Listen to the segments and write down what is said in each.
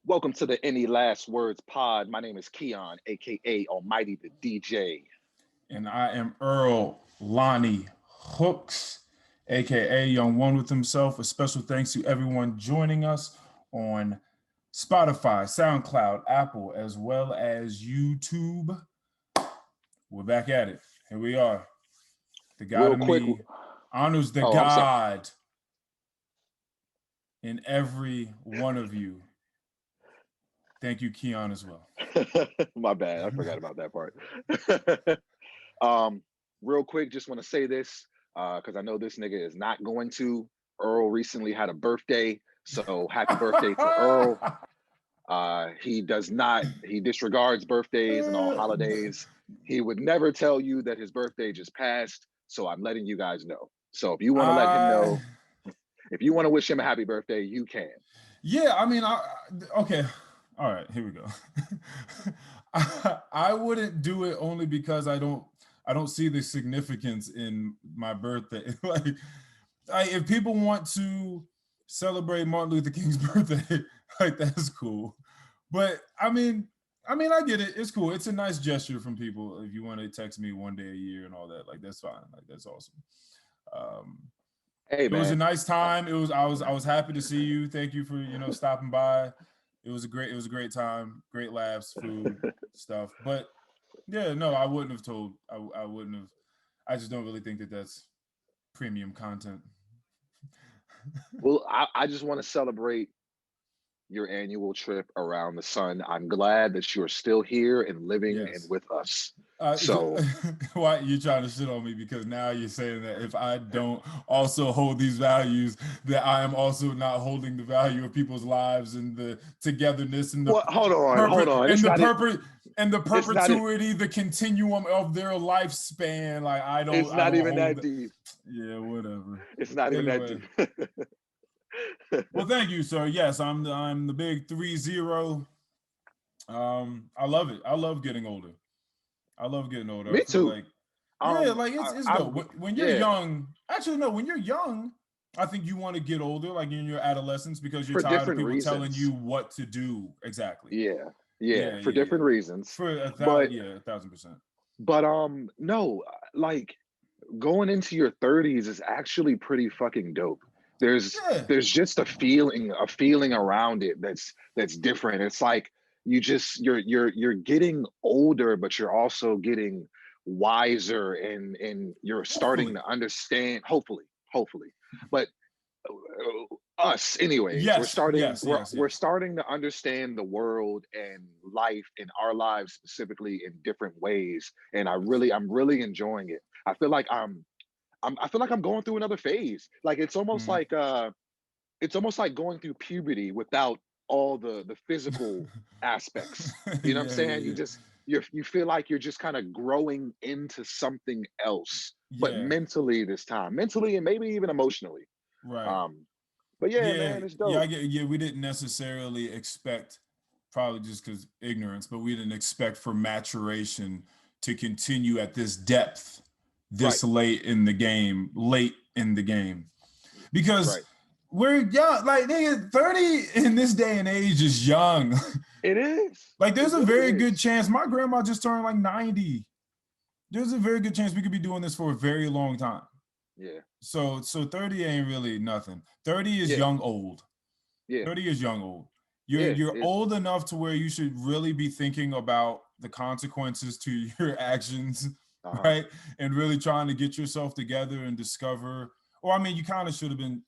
Welcome to the Any Last Words pod. My name is Keion, aka Almighty the DJ. And I am Earl, Lonnie Hooks, aka Young One with himself. A special thanks to everyone joining us on Spotify, SoundCloud, Apple, as well as YouTube. We're back at it. Here we are. The God Real of quick. me honors the Oh, God in every one of you. Thank you, Keion, as well. My bad. I forgot about that part. Real quick, just want to say this because I know this nigga is not going to. Earl recently had a birthday, so happy birthday to Earl. He disregards birthdays and all holidays. He would never tell you that his birthday just passed, so I'm letting you guys know. So if you want to let him know, if you want to wish him a happy birthday, you can. Yeah, I mean, okay. All right, here we go. I wouldn't do it only because I don't see the significance in my birthday. like if people want to celebrate Martin Luther King's birthday, like that's cool. But I mean, I get it. It's cool. It's a nice gesture from people. If you want to text me one day a year and all that, like that's fine. Like that's awesome. Hey, it was a nice time. I was happy to see you. Thank you for stopping by. It was a great time, great laughs, food, stuff. But yeah, no, I wouldn't have told. I wouldn't have. I just don't really think that that's premium content. Well, I just want to celebrate your annual trip around the sun. I'm glad that you are still here and living and with us. So why you trying to shit on me? Because now you're saying that if I don't also hold these values, that I am also not holding the value of people's lives and the togetherness and the hold on. And the perpetuity, the continuum of their lifespan. Like I don't. It's not even that deep. Yeah, whatever. It's not even that deep. Well, thank you, sir. Yes, I'm the big 30. I love it. I love getting older. Me too. Like, it's dope. When you're young, actually no, when you're young, I think you want to get older, like in your adolescence, because you're tired of people telling you what to do. Exactly. Yeah. For different reasons. For 1,000%. But no, like going into your 30s is actually pretty fucking dope. There's just a feeling around it that's different. It's like you're getting older, but you're also getting wiser and you're starting to understand, hopefully. But us anyways, we're starting to understand the world and life in our lives specifically in different ways. And I'm really enjoying it. I feel like I'm going through another phase. Like it's almost like going through puberty without all the physical aspects. You know what I'm saying? You feel like you're just kind of growing into something else, but mentally and maybe even emotionally. Right. But man, it's dope. We didn't necessarily expect, probably just because ignorance, but we didn't expect for maturation to continue at this depth this late in the game, because we're young. Like nigga, 30 in this day and age is young. It is. Like there's a very good chance. My grandma just turned like 90. There's a very good chance we could be doing this for a very long time. Yeah. So 30 ain't really nothing. 30 is young old. Yeah. 30 is young old. You're old enough to where you should really be thinking about the consequences to your actions, right? And really trying to get yourself together and discover. Or I mean, you kind of should have been.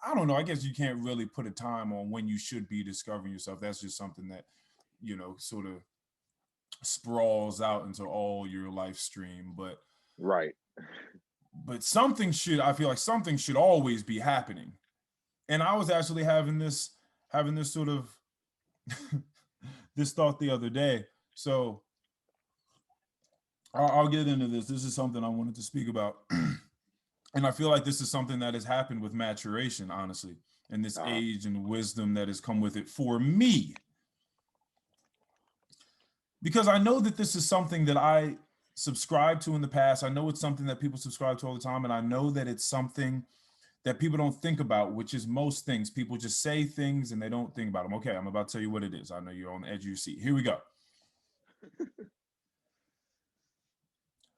I don't know. I guess you can't really put a time on when you should be discovering yourself. That's just something that sort of sprawls out into all your life stream. But But I feel like something should always be happening. And I was actually having this sort of this thought the other day. So I'll get into this. This is something I wanted to speak about. And I feel like this is something that has happened with maturation, honestly, and this age and wisdom that has come with it for me. because I know that this is something that I subscribe to in the past. I know it's something that people subscribe to all the time. And I know that it's something that people don't think about, which is most things. People just say things and they don't think about them. Okay, I'm about to tell you what it is. I know you're on the edge of your seat. Here we go.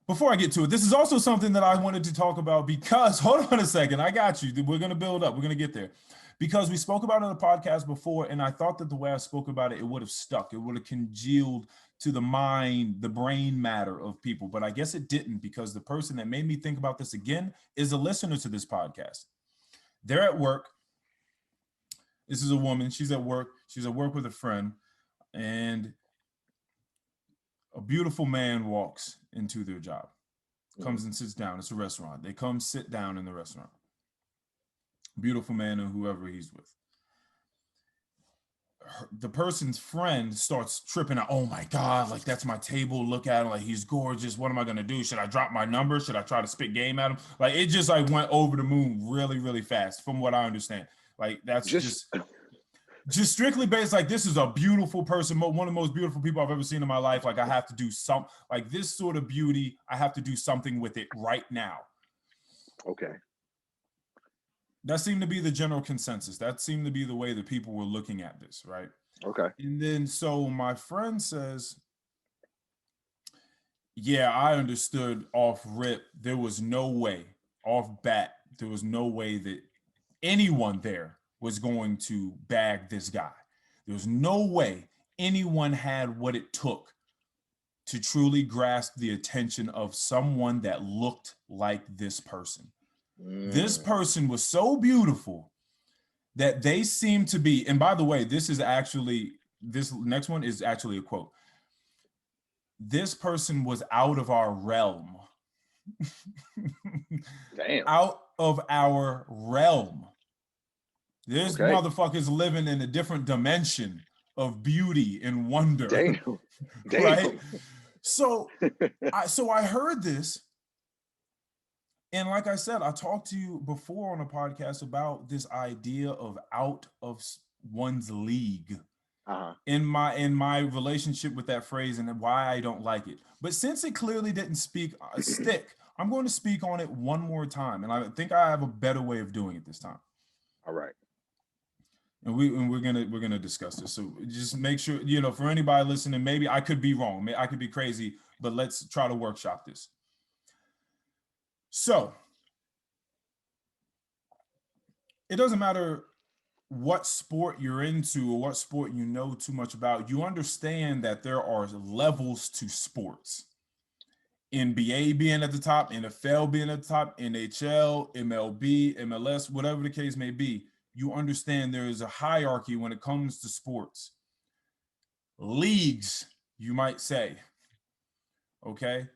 Before I get to it, this is also something that I wanted to talk about because, hold on a second, I got you. We're going to build up. We're going to get there. Because we spoke about it on the podcast before, and I thought that the way I spoke about it, it would have stuck. It would have congealed to the mind, the brain matter of people. But I guess it didn't, because the person that made me think about this again is a listener to this podcast. They're at work. This is a woman. She's at work. She's at work with a friend. And a beautiful man walks into their job, comes and sits down. It's a restaurant. They come sit down in the restaurant. Beautiful man and whoever he's with. The person's friend starts tripping out. Oh my God, like that's my table. Look at him, like he's gorgeous. What am I gonna do? Should I drop my number? Should I try to spit game at him? Like it just like went over the moon really, really fast from what I understand. Like that's just strictly based, like this is a beautiful person, one of the most beautiful people I've ever seen in my life. Like I have to do like this sort of beauty, I have to do something with it right now. Okay. That seemed to be the general consensus. That seemed to be the way that people were looking at this, right? Okay. And then so my friend says, yeah, I understood off rip. There was no way, off bat, there was no way that anyone there was going to bag this guy. There was no way anyone had what it took to truly grasp the attention of someone that looked like this person. This person was so beautiful that they seem to be, and by the way, this next one is actually a quote. This person was out of our realm. Damn. Out of our realm. This motherfucker's living in a different dimension of beauty and wonder. Damn. Right? So I heard this. And like I said, I talked to you before on a podcast about this idea of out of one's league in my relationship with that phrase and why I don't like it. But since it clearly didn't stick, I'm going to speak on it one more time. And I think I have a better way of doing it this time. All right. And we're gonna discuss this. So just make sure, for anybody listening, maybe I could be wrong, I could be crazy, but let's try to workshop this. So it doesn't matter what sport you're into or what sport you know too much about. You understand that there are levels to sports. NBA being at the top, NFL being at the top, NHL, MLB, MLS, whatever the case may be. You understand there is a hierarchy when it comes to sports. Leagues, you might say. Okay?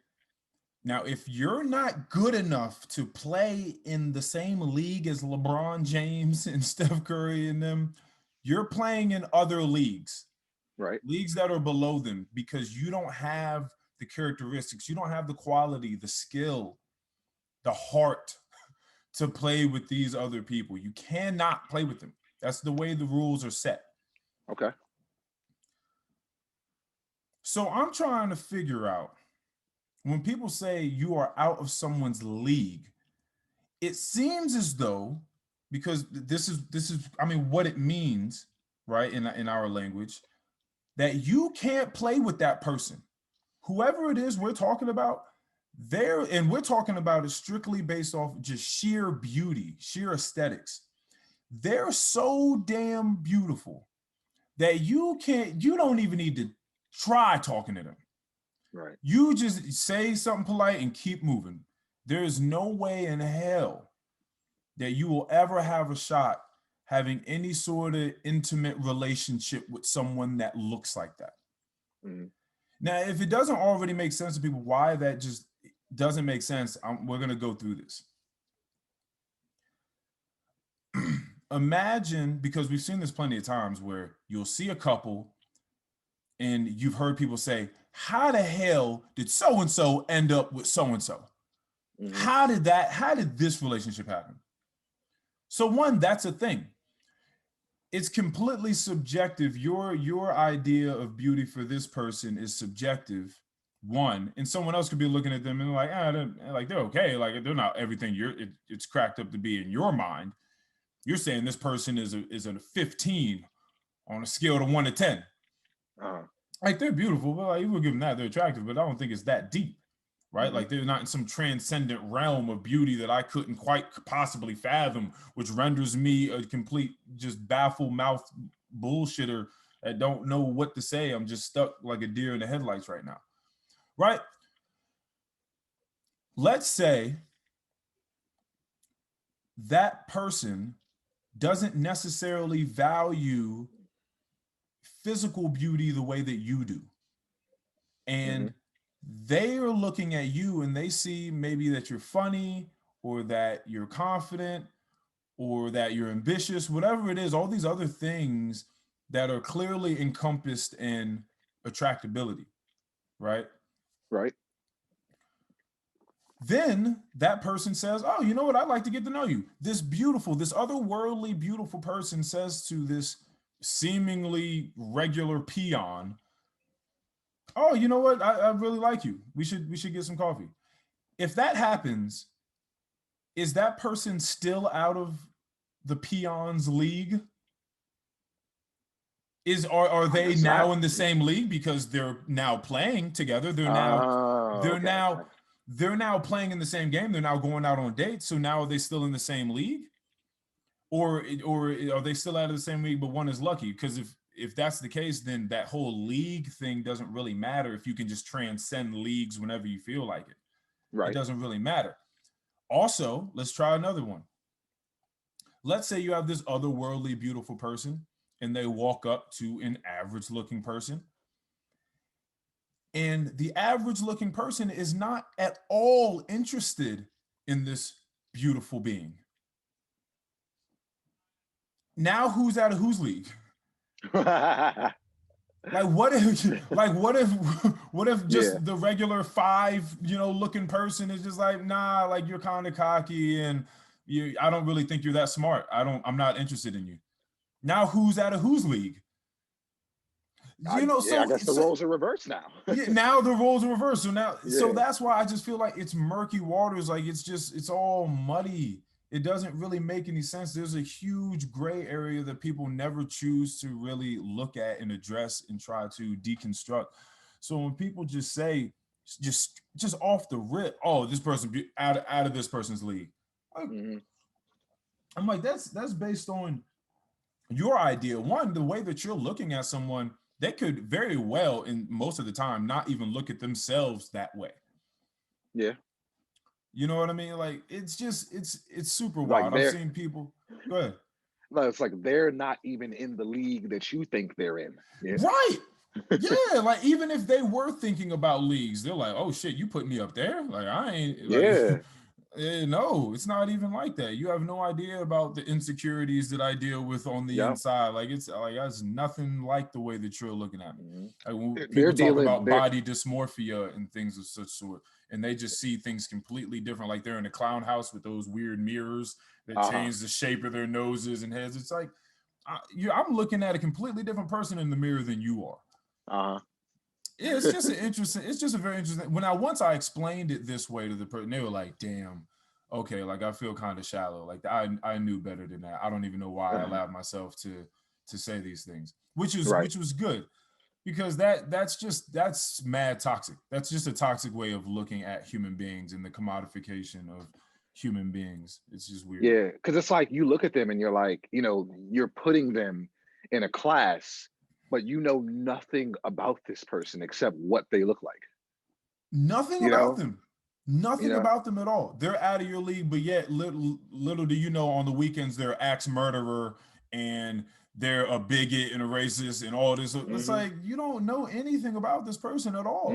Now, if you're not good enough to play in the same league as LeBron James and Steph Curry and them, you're playing in other leagues. Right. Leagues that are below them because you don't have the characteristics, you don't have the quality, the skill, the heart to play with these other people. You cannot play with them. That's the way the rules are set. Okay. So I'm trying to figure out, when people say you are out of someone's league, it seems as though, because this is what it means, right, in our language, that you can't play with that person. Whoever it is we're talking about, and we're talking about it strictly based off just sheer beauty, sheer aesthetics. They're so damn beautiful that you don't even need to try talking to them. Right. You just say something polite and keep moving. There is no way in hell that you will ever have a shot having any sort of intimate relationship with someone that looks like that. Mm-hmm. Now, if it doesn't already make sense to people why that just doesn't make sense, we're going to go through this. Imagine, because we've seen this plenty of times where you'll see a couple and you've heard people say, how the hell did so-and-so end up with so-and-so? Mm-hmm. How did this relationship happen? So one, that's a thing. it's completely subjective. Your idea of beauty for this person is subjective, one, and someone else could be looking at them and like, they're okay, like they're not everything it's cracked up to be in your mind. You're saying this person is a 15 on a scale of 1 to 10. Like they're beautiful, but like you will give them that they're attractive, but I don't think it's that deep, right? Mm-hmm. Like they're not in some transcendent realm of beauty that I couldn't quite possibly fathom, which renders me a complete just baffled mouth bullshitter that don't know what to say. I'm just stuck like a deer in the headlights right now, right? Let's say that person doesn't necessarily value physical beauty the way that you do. And they are looking at you and they see maybe that you're funny or that you're confident or that you're ambitious, whatever it is, all these other things that are clearly encompassed in attractability, right? Right. Then that person says, oh, you know what? I'd like to get to know you. This otherworldly beautiful person says to this seemingly regular peon, oh, you know what? I really like you. We should get some coffee. If that happens, is that person still out of the peons league? Are they now in the same league because they're now playing together? They're now playing in the same game. They're now going out on dates. So now are they still in the same league? Or are they still out of the same league, but one is lucky? Because if that's the case, then that whole league thing doesn't really matter if you can just transcend leagues whenever you feel like it. Right. It doesn't really matter. Also, let's try another one. Let's say you have this otherworldly beautiful person and they walk up to an average looking person. And the average looking person is not at all interested in this beautiful being. Now who's out of whose league? What if just the regular 5, looking person is just like, nah, like you're kind of cocky and I don't really think you're that smart. I'm not interested in you. Now who's out of whose league? I guess the roles are reversed now. Now the roles are reversed. So that's why I just feel like it's murky waters. Like it's all muddy. It doesn't really make any sense. There's a huge gray area that people never choose to really look at and address and try to deconstruct. So when people just say, just off the rip, oh, this person be out of this person's league. I'm like, that's based on your idea. One, the way that you're looking at someone, they could very well, in most of the time, not even look at themselves that way. Yeah. You know what I mean? Like, it's super wild. I've seen people. Go ahead. No, it's like they're not even in the league that you think they're in. Yeah. Right. Yeah. Like, even if they were thinking about leagues, they're like, oh, shit, you put me up there? Like, I ain't. Like, no, it's not even like that. You have no idea about the insecurities that I deal with on the inside. Like, it's like that's nothing like the way that you're looking at me. Like, when people talk about body dysmorphia and things of such sort, and they just see things completely different. Like they're in a clown house with those weird mirrors that change the shape of their noses and heads. It's like I'm looking at a completely different person in the mirror than you are. Yeah, it's just a very interesting. Once I explained it this way to the person, they were like, damn, okay, like I feel kind of shallow. Like I knew better than that. I don't even know why I allowed myself to say these things, which was good. Because that's mad toxic. That's just a toxic way of looking at human beings and the commodification of human beings. It's just weird. Yeah, because it's like you look at them and you're like, you're putting them in a class, but you know nothing about this person except what they look like. Nothing about them. Nothing about them at all. They're out of your league, but yet little do you know, on the weekends they're an axe murderer and they're a bigot and a racist and all this. It's like you don't know anything about this person at all.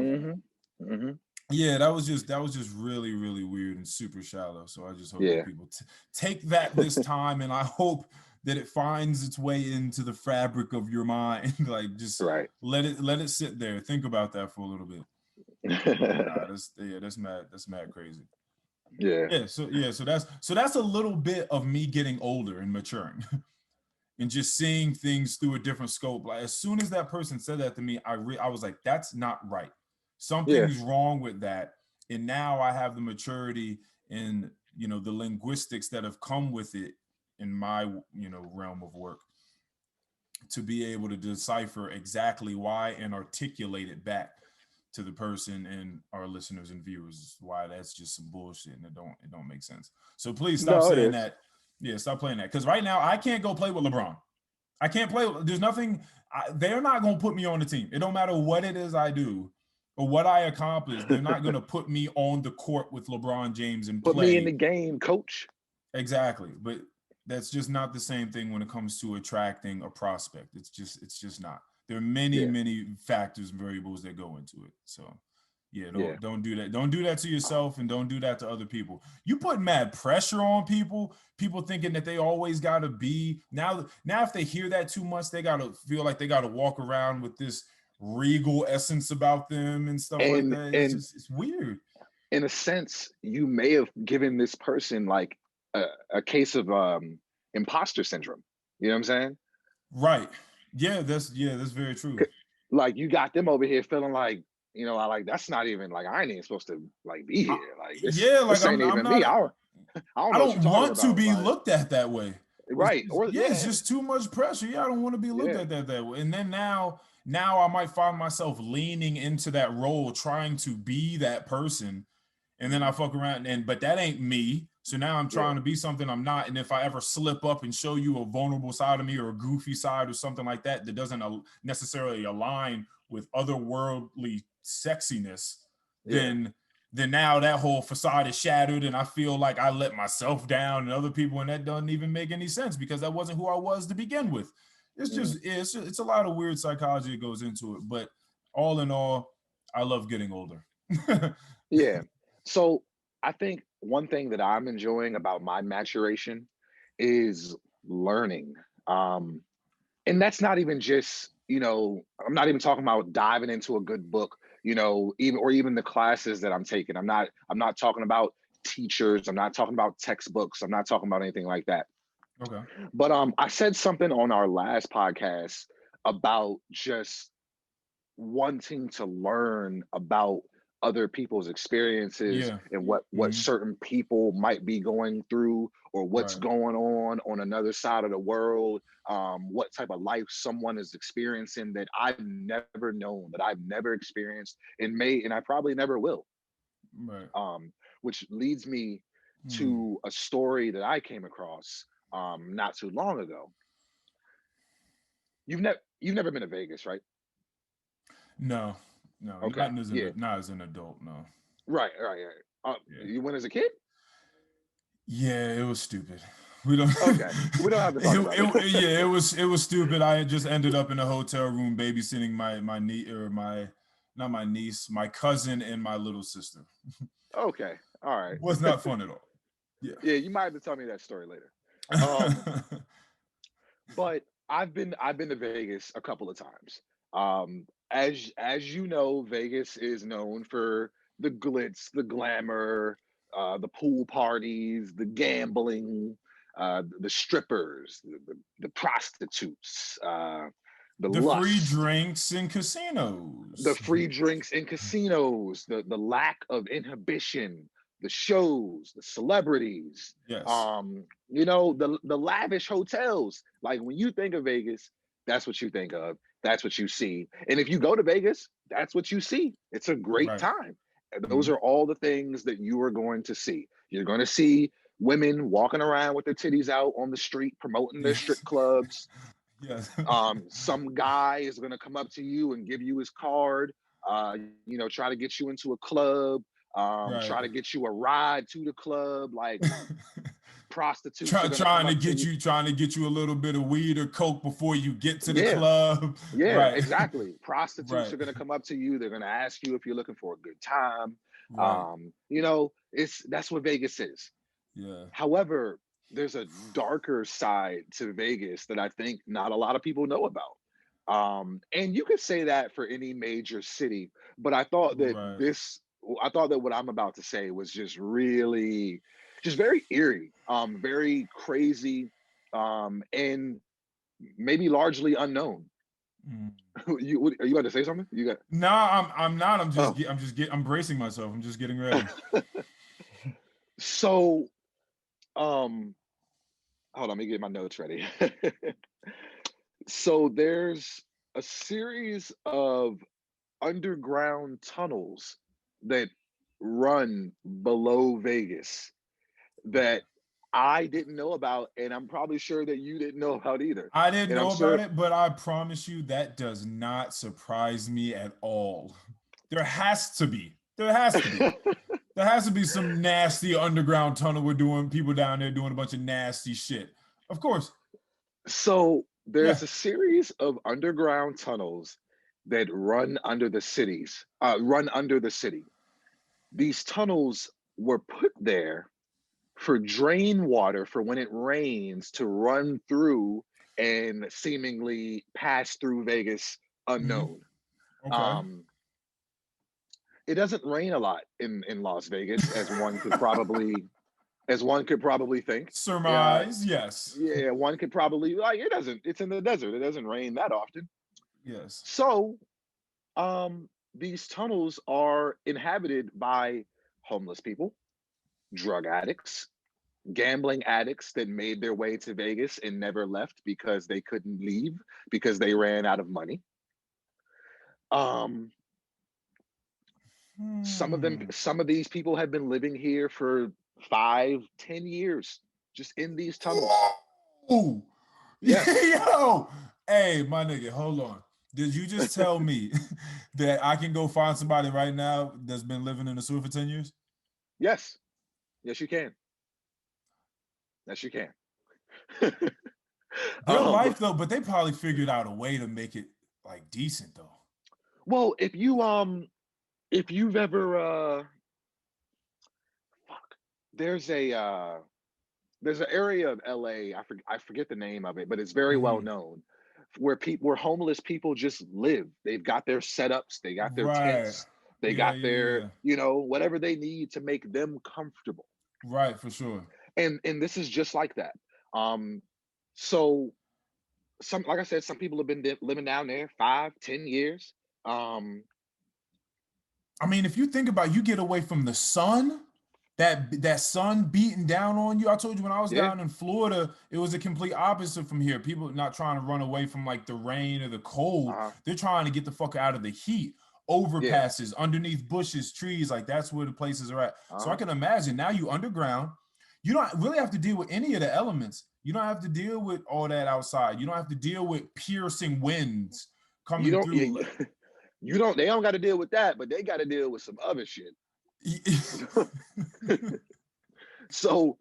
Yeah, that was just really, really weird and super shallow. So I just hope that people take that this time, and I hope that it finds its way into the fabric of your mind. Like just let it sit there. Think about that for a little bit. That's mad crazy. So that's a little bit of me getting older and maturing. and just seeing things through a different scope. Like as soon as that person said that to me, I was like, that's not right. Something's wrong with that. And now I have the maturity and, you know, the linguistics that have come with it in my, you know, realm of work to be able to decipher exactly why and articulate it back to the person and our listeners and viewers why that's just some bullshit and it don't make sense. So please stop saying that. Yeah, stop playing that. Because right now I can't go play with LeBron. I can't play. There's nothing. They're not going to put me on the team. It don't matter what it is I do or what I accomplish. They're not going to put me on the court with LeBron James and put play. me in the game, coach. Exactly. But that's just not the same thing when it comes to attracting a prospect. It's just not. There are many factors and variables that go into it. So yeah, don't do that. Don't do that to yourself and don't do that to other people. You put mad pressure on people thinking that they always gotta be now if they hear that too much, they gotta feel like they gotta walk around with this regal essence about them and stuff like that. It's weird. In a sense, you may have given this person like a case of imposter syndrome. You know what I'm saying? Right. Yeah, that's very true. Like you got them over here feeling like, you know, I like that's not even like I ain't even supposed to like be here. Like this, this ain't even me. I don't want to be looked at that way. Right. It's just too much pressure. Yeah, I don't want to be looked at that way. And then now I might find myself leaning into that role, trying to be that person. And then I fuck around but that ain't me. So now I'm trying to be something I'm not. And if I ever slip up and show you a vulnerable side of me or a goofy side or something like that doesn't necessarily align with otherworldly sexiness, then now that whole facade is shattered and I feel like I let myself down and other people, and that doesn't even make any sense because that wasn't who I was to begin with. It's just, it's a lot of weird psychology that goes into it. But all in all, I love getting older. Yeah. So I think one thing that I'm enjoying about my maturation is learning. And that's not even just, you know, I'm not even talking about diving into a good book, you know, even the classes that I'm taking. I'm not talking about teachers. I'm not talking about textbooks. I'm not talking about anything like that. Okay. But I said something on our last podcast about just wanting to learn about other people's experiences and what certain people might be going through or what's going on another side of the world, what type of life someone is experiencing that I've never known, that I've never experienced and I probably never will. Which leads me to a story that I came across not too long ago. You've never been to Vegas, right? No, okay. Not as an adult, no. Right. You went as a kid? Yeah, it was stupid. We don't. Okay, we don't have to talk about it. Yeah, it was stupid. I just ended up in a hotel room babysitting my niece or not my niece, my cousin and my little sister. Okay, all right. Was not fun at all. Yeah. Yeah, you might have to tell me that story later. But I've been to Vegas a couple of times. As you know, Vegas is known for the glitz, the glamour, the pool parties, the gambling, the strippers, the prostitutes, the free drinks in casinos. The free drinks in casinos, the lack of inhibition, the shows, the celebrities. Yes. You know, the lavish hotels. Like when you think of Vegas, that's what you think of. That's what you see. And if you go to Vegas, that's what you see. It's a great time. And those are all the things that you are going to see. You're going to see women walking around with their titties out on the street promoting their strip clubs. Yes. Some guy is going to come up to you and give you his card, you know, try to get you into a club, try to get you a ride to the club, like prostitutes trying to get you a little bit of weed or coke before you get to the club. Yeah, exactly. Prostitutes are going to come up to you. They're going to ask you if you're looking for a good time. You know, that's what Vegas is. Yeah. However, there's a darker side to Vegas that I think not a lot of people know about. And you could say that for any major city, but I thought that what I'm about to say was just very eerie, very crazy. And maybe largely unknown. Mm. Are you about to say something? You got? No, I'm not. Oh. I'm bracing myself. I'm just getting ready. So, hold on, let me get my notes ready. So there's a series of underground tunnels that run below Vegas that I didn't know about, and I'm probably sure that you didn't know about either. I didn't And I'm know about sure. it, but I promise you that does not surprise me at all. There has to be. There has to be. There has to be some nasty underground tunnel we're doing, people down there doing a bunch of nasty shit. Of course. So Yeah. there's a series of underground tunnels that run under the city. These tunnels were put there for drain water for when it rains to run through and seemingly pass through Vegas Mm-hmm. unknown. Okay. Um, it doesn't rain a lot in Las Vegas, as one could probably think. Yeah, Surmise, yes. yeah, one could probably like it doesn't. It's in the desert. It doesn't rain that often. Yes. So, these tunnels are inhabited by homeless people, drug addicts, gambling addicts that made their way to Vegas and never left because they couldn't leave because they ran out of money. Um, some of these people have been living here for 5, 10 years, just in these tunnels. Ooh. Yeah. Yo. Hey, my nigga, hold on. Did you just tell me that I can go find somebody right now that's been living in the sewer for 10 years? Yes. Yes, you can. Yes, you can. Their life though, but they probably figured out a way to make it like decent though. Well, if you've ever fuck, there's a there's an area of LA, I forget the name of it, but it's very well Mm-hmm. known where homeless people just live. They've got their setups, they got their Right. tents, they Yeah, got yeah, their, yeah. whatever they need to make them comfortable. Right, for sure. And this is just like that. Um so some like I said, some people have been living down there 5, 10 years. Um I mean, if you think about it, you get away from the sun, that sun beating down on you. I told you when I was yeah, down in Florida, it was a complete opposite from here. People not trying to run away from like the rain or the cold. uh-huh, They're trying to get the fuck out of the heat. yeah, Overpasses, underneath bushes, trees, like that's where the places are at. So I uh-huh. can imagine now you underground. You don't really have to deal with any of the elements. You don't have to deal with all that outside. You don't have to deal with piercing winds You coming don't through. you don't they don't got to deal with that, but they got to deal with some other shit. So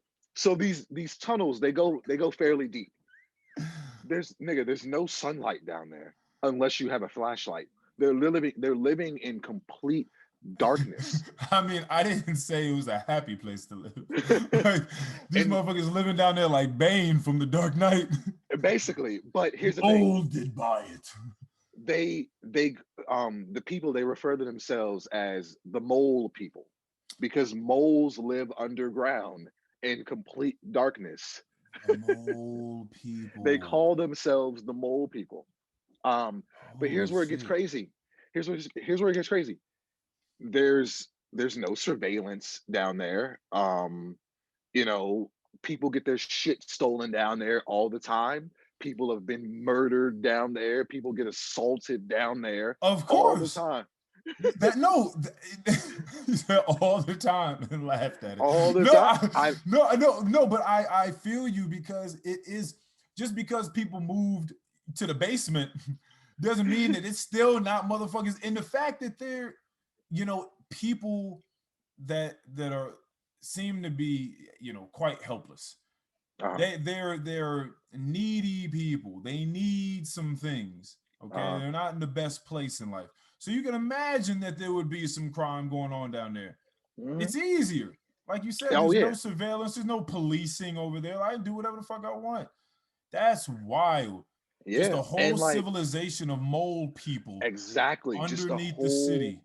these tunnels, they go fairly deep. There's no sunlight down there unless you have a flashlight. They're living in complete darkness. I mean, I didn't say it was a happy place to live. Like these And motherfuckers living down there like Bane from The Dark Knight. basically, but here's the thing. Molded by it. They the people, they refer to themselves as the mole people because moles live underground in complete darkness. The mole They people. call themselves the mole people. But Holy here's where it gets shit. crazy. Here's where it gets crazy. There's no surveillance down there. You know, people get their shit stolen down there all the time. People have been murdered down there. People get assaulted down there Of all the course. time. That no, he said all the time and laughed at it. All the No, time. no, but I feel you because it is just because people moved to the basement doesn't mean that it's still not motherfuckers. And the fact that they're, people that are seem to be, quite helpless. uh, They're needy people. They need some things. Okay, uh, they're not in the best place in life. So you can imagine that there would be some crime going on down there. mhm. It's easier. Like you said, Oh there's yeah, no surveillance, there's no policing over there. I can do whatever the fuck I want. That's wild. Just yeah, a whole and like civilization of mole people exactly, just underneath the city.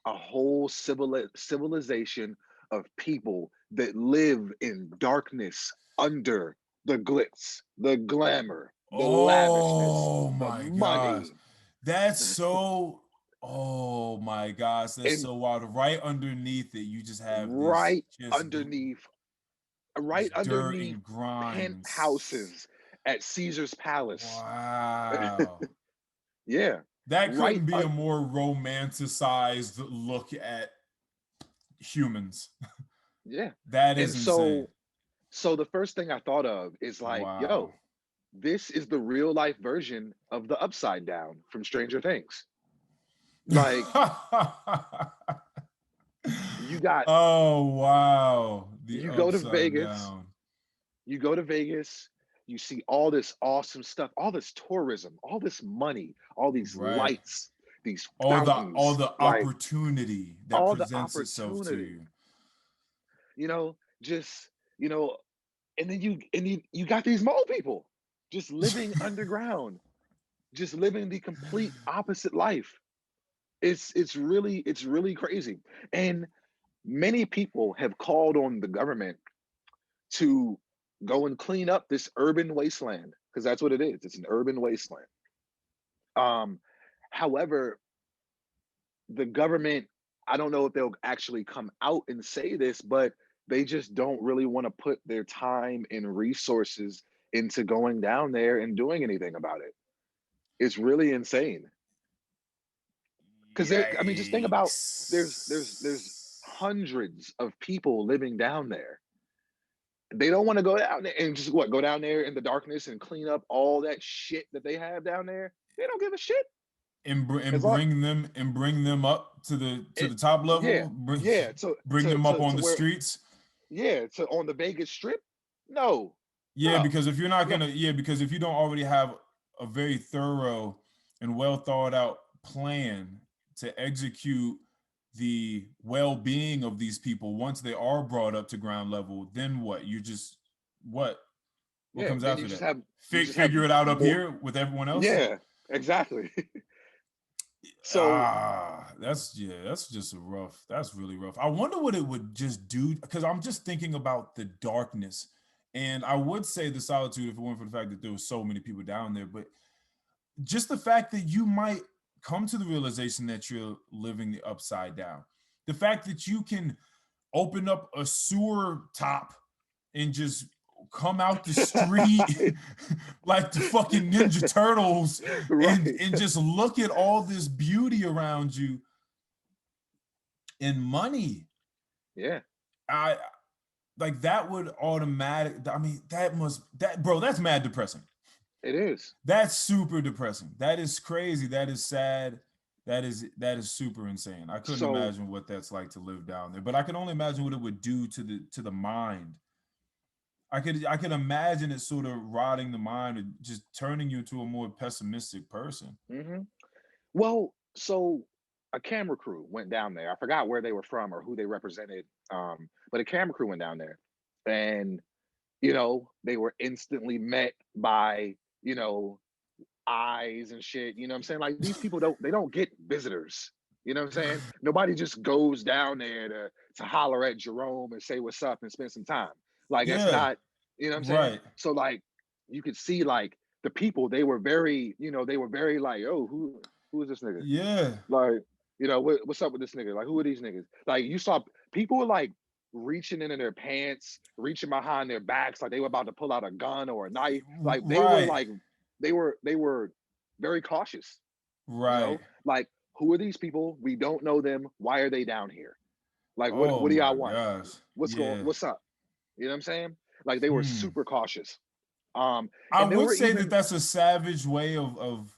a whole civilization of people that live in darkness under the glitz, the glamour, the lavishness, Oh the my gosh. money. That's so, oh my gosh, that's And so wild. Right underneath it, you just have this right just underneath, this right dirt underneath and grime and penthouses at Caesar's Palace. wow. Yeah, That right. couldn't be a more romanticized look at humans. Yeah. That is And insane. so the first thing I thought of is like, Wow. yo, this is the real life version of the Upside Down from Stranger Things. Like, you got, Oh wow. The you go to upside Vegas, down. you go to Vegas, you see all this awesome stuff, all this tourism, all this money, all these Right. lights, these All fountains, the like opportunity that all the presents itself to opportunity, you. you know, just, you know, and then you got these mole people just living underground, just living the complete opposite life. It's really crazy. And many people have called on the government to go and clean up this urban wasteland, because that's what it is. It's an urban wasteland. Um, however, the government, I don't know if they'll actually come out and say this, but they just don't really want to put their time and resources into going down there and doing anything about it. It's really insane. Because I mean, just think about, there's Yikes. hundreds of people living down there. They don't want to go down there and just go down there in the darkness and clean up all that shit that they have down there. They don't give a shit. And As long bring them up to it, the top yeah, level, yeah, bring them up on to the where, streets. yeah, to on the Vegas Strip. No, Yeah, no, because if you're not no. gonna, yeah, because if you don't already have a very thorough and well thought out plan to execute the well-being of these people once they are brought up to ground level, then what? You just what? What Yeah, comes then after that? you just have Figure it out up more. here with everyone else. Yeah, exactly. So That's just a rough. That's really rough. I wonder what it would just do because I'm just thinking about the darkness, and I would say the solitude if it weren't for the fact that there were so many people down there. But just the fact that you might come to the realization that you're living the upside down, the fact that you can open up a sewer top and just come out the street like the fucking Ninja Turtles right. and just look at all this beauty around you and money. Yeah, I like that would automatic. I mean, bro, that's mad depressing. it is. That's super depressing. That is crazy. That is sad. That is super insane. I couldn't So imagine what that's like to live down there, but I can only imagine what it would do to the mind. I could imagine it sort of rotting the mind and just turning you into a more pessimistic person. mhm. Well, so a camera crew went down there. I forgot where they were from or who they represented. But a camera crew went down there, and they were instantly met by, you know, eyes and shit. You know what I'm saying? Like, these people don't get visitors. You know what I'm saying? Nobody just goes down there to holler at Jerome and say what's up and spend some time. Like, that's Yeah, not, you know what I'm saying? right. So like, you could see like the people, they were very like, oh, who is this nigga? Yeah. Like, what's up with this nigga? Like, who are these niggas? Like, you saw people were like reaching into their pants, reaching behind their backs, like they were about to pull out a gun or a knife. Like, they were Right. like, they were very cautious. Right. Like, who are these people? We don't know them. Why are they down here? Like, what Oh do y'all my want? gosh. Yeah. What's up? You know what I'm saying? Like, they were Hmm. super cautious. I And there would were say that even, that's a savage way of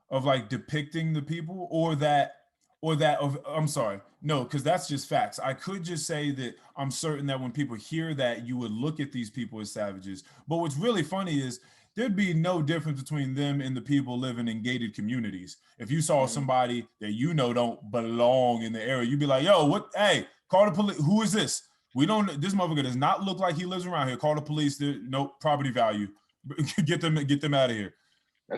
like depicting the people or that of I'm sorry. No, because that's just facts. I could just say that I'm certain that when people hear that, you would look at these people as savages. But what's really funny is there'd be no difference between them and the people living in gated communities. If you saw mhm, somebody that don't belong in the area, you'd be like, yo, what? Hey, call the police. Who is this? We don't, this motherfucker does not look like he lives around here. Call the police. No property value. Get them out of here.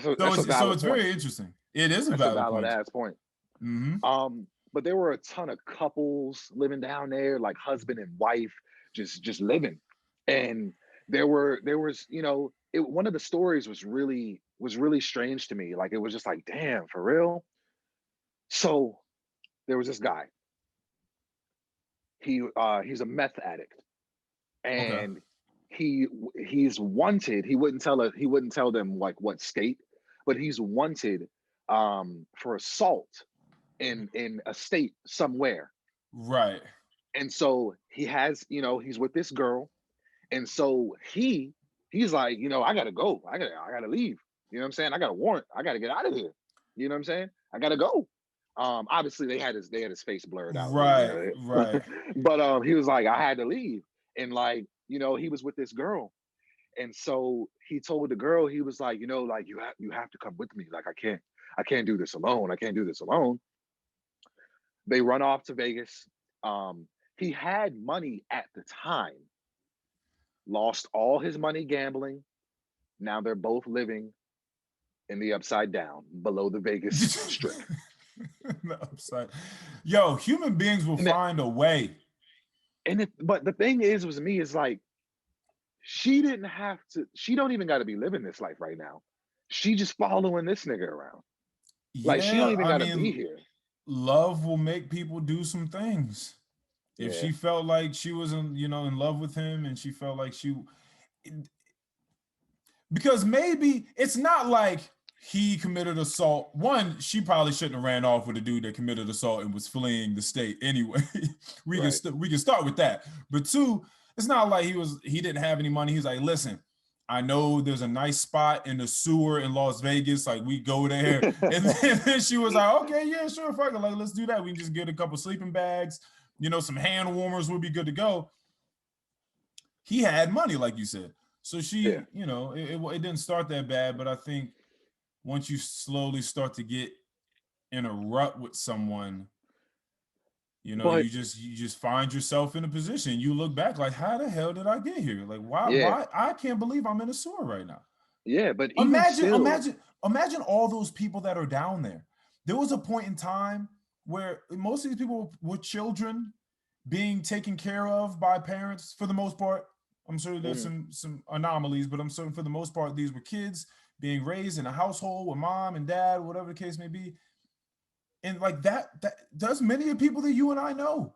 So that's a it's valid point. very interesting. It is a That's a valid valid point. ass point. Mm-hmm. But there were a ton of couples living down there, like husband and wife, just living. And there was, you know, one of the stories was really strange to me. Like it was just like, damn, for real. So there was this guy. He's a meth addict, Okay. and he's wanted. He wouldn't tell them like what state, but he's wanted for assault in a state somewhere. Right. And so he has, you know, he's with this girl. And so he's like, you know, I gotta go. I gotta leave. You know what I'm saying? I got a warrant. I gotta get out of here. You know what I'm saying? I gotta go. Obviously they had his face blurred out, but you Right. know, Right. but he was like, I had to leave. And like, you know, he was with this girl. And so he told the girl, he was like, you know, like you have to come with me. Like I can't do this alone. I can't do this alone. They run off to Vegas. He had money at the time, lost all his money gambling. Now they're both living in the upside down below the Vegas strip. The upside. Yo, human beings will And that, find a way. but the thing is, with me, is like she didn't have to. She don't even got to be living this life right now. She just following this nigga around. Like she don't Yeah, even I got to be mean, here. love will make people do some things. If Yeah. she felt like she was in, in love with him, and she felt like because maybe it's not like he committed assault. One, she probably shouldn't have ran off with a dude that committed assault and was fleeing the state anyway. Right. We can start with that. But two, it's not like he didn't have any money. He's like, listen, I know there's a nice spot in the sewer in Las Vegas. Like we go there. And then she was like, okay, yeah, sure, fuck it. Like, let's do that. We can just get a couple sleeping bags, some hand warmers would be good to go. He had money, like you said. So Yeah. she, it didn't start that bad, but I think once you slowly start to get in a rut with someone, But you just find yourself in a position. You look back like, how the hell did I get here? Like, yeah, why I can't believe I'm in a sewer right now. yeah. But even Imagine, still, imagine, imagine all those people that are down there. There was a point in time where most of these people were children being taken care of by parents for the most part. I'm sure there's some anomalies, but I'm certain for the most part, these were kids being raised in a household with mom and dad, whatever the case may be. And like that does many of the people that you and I know.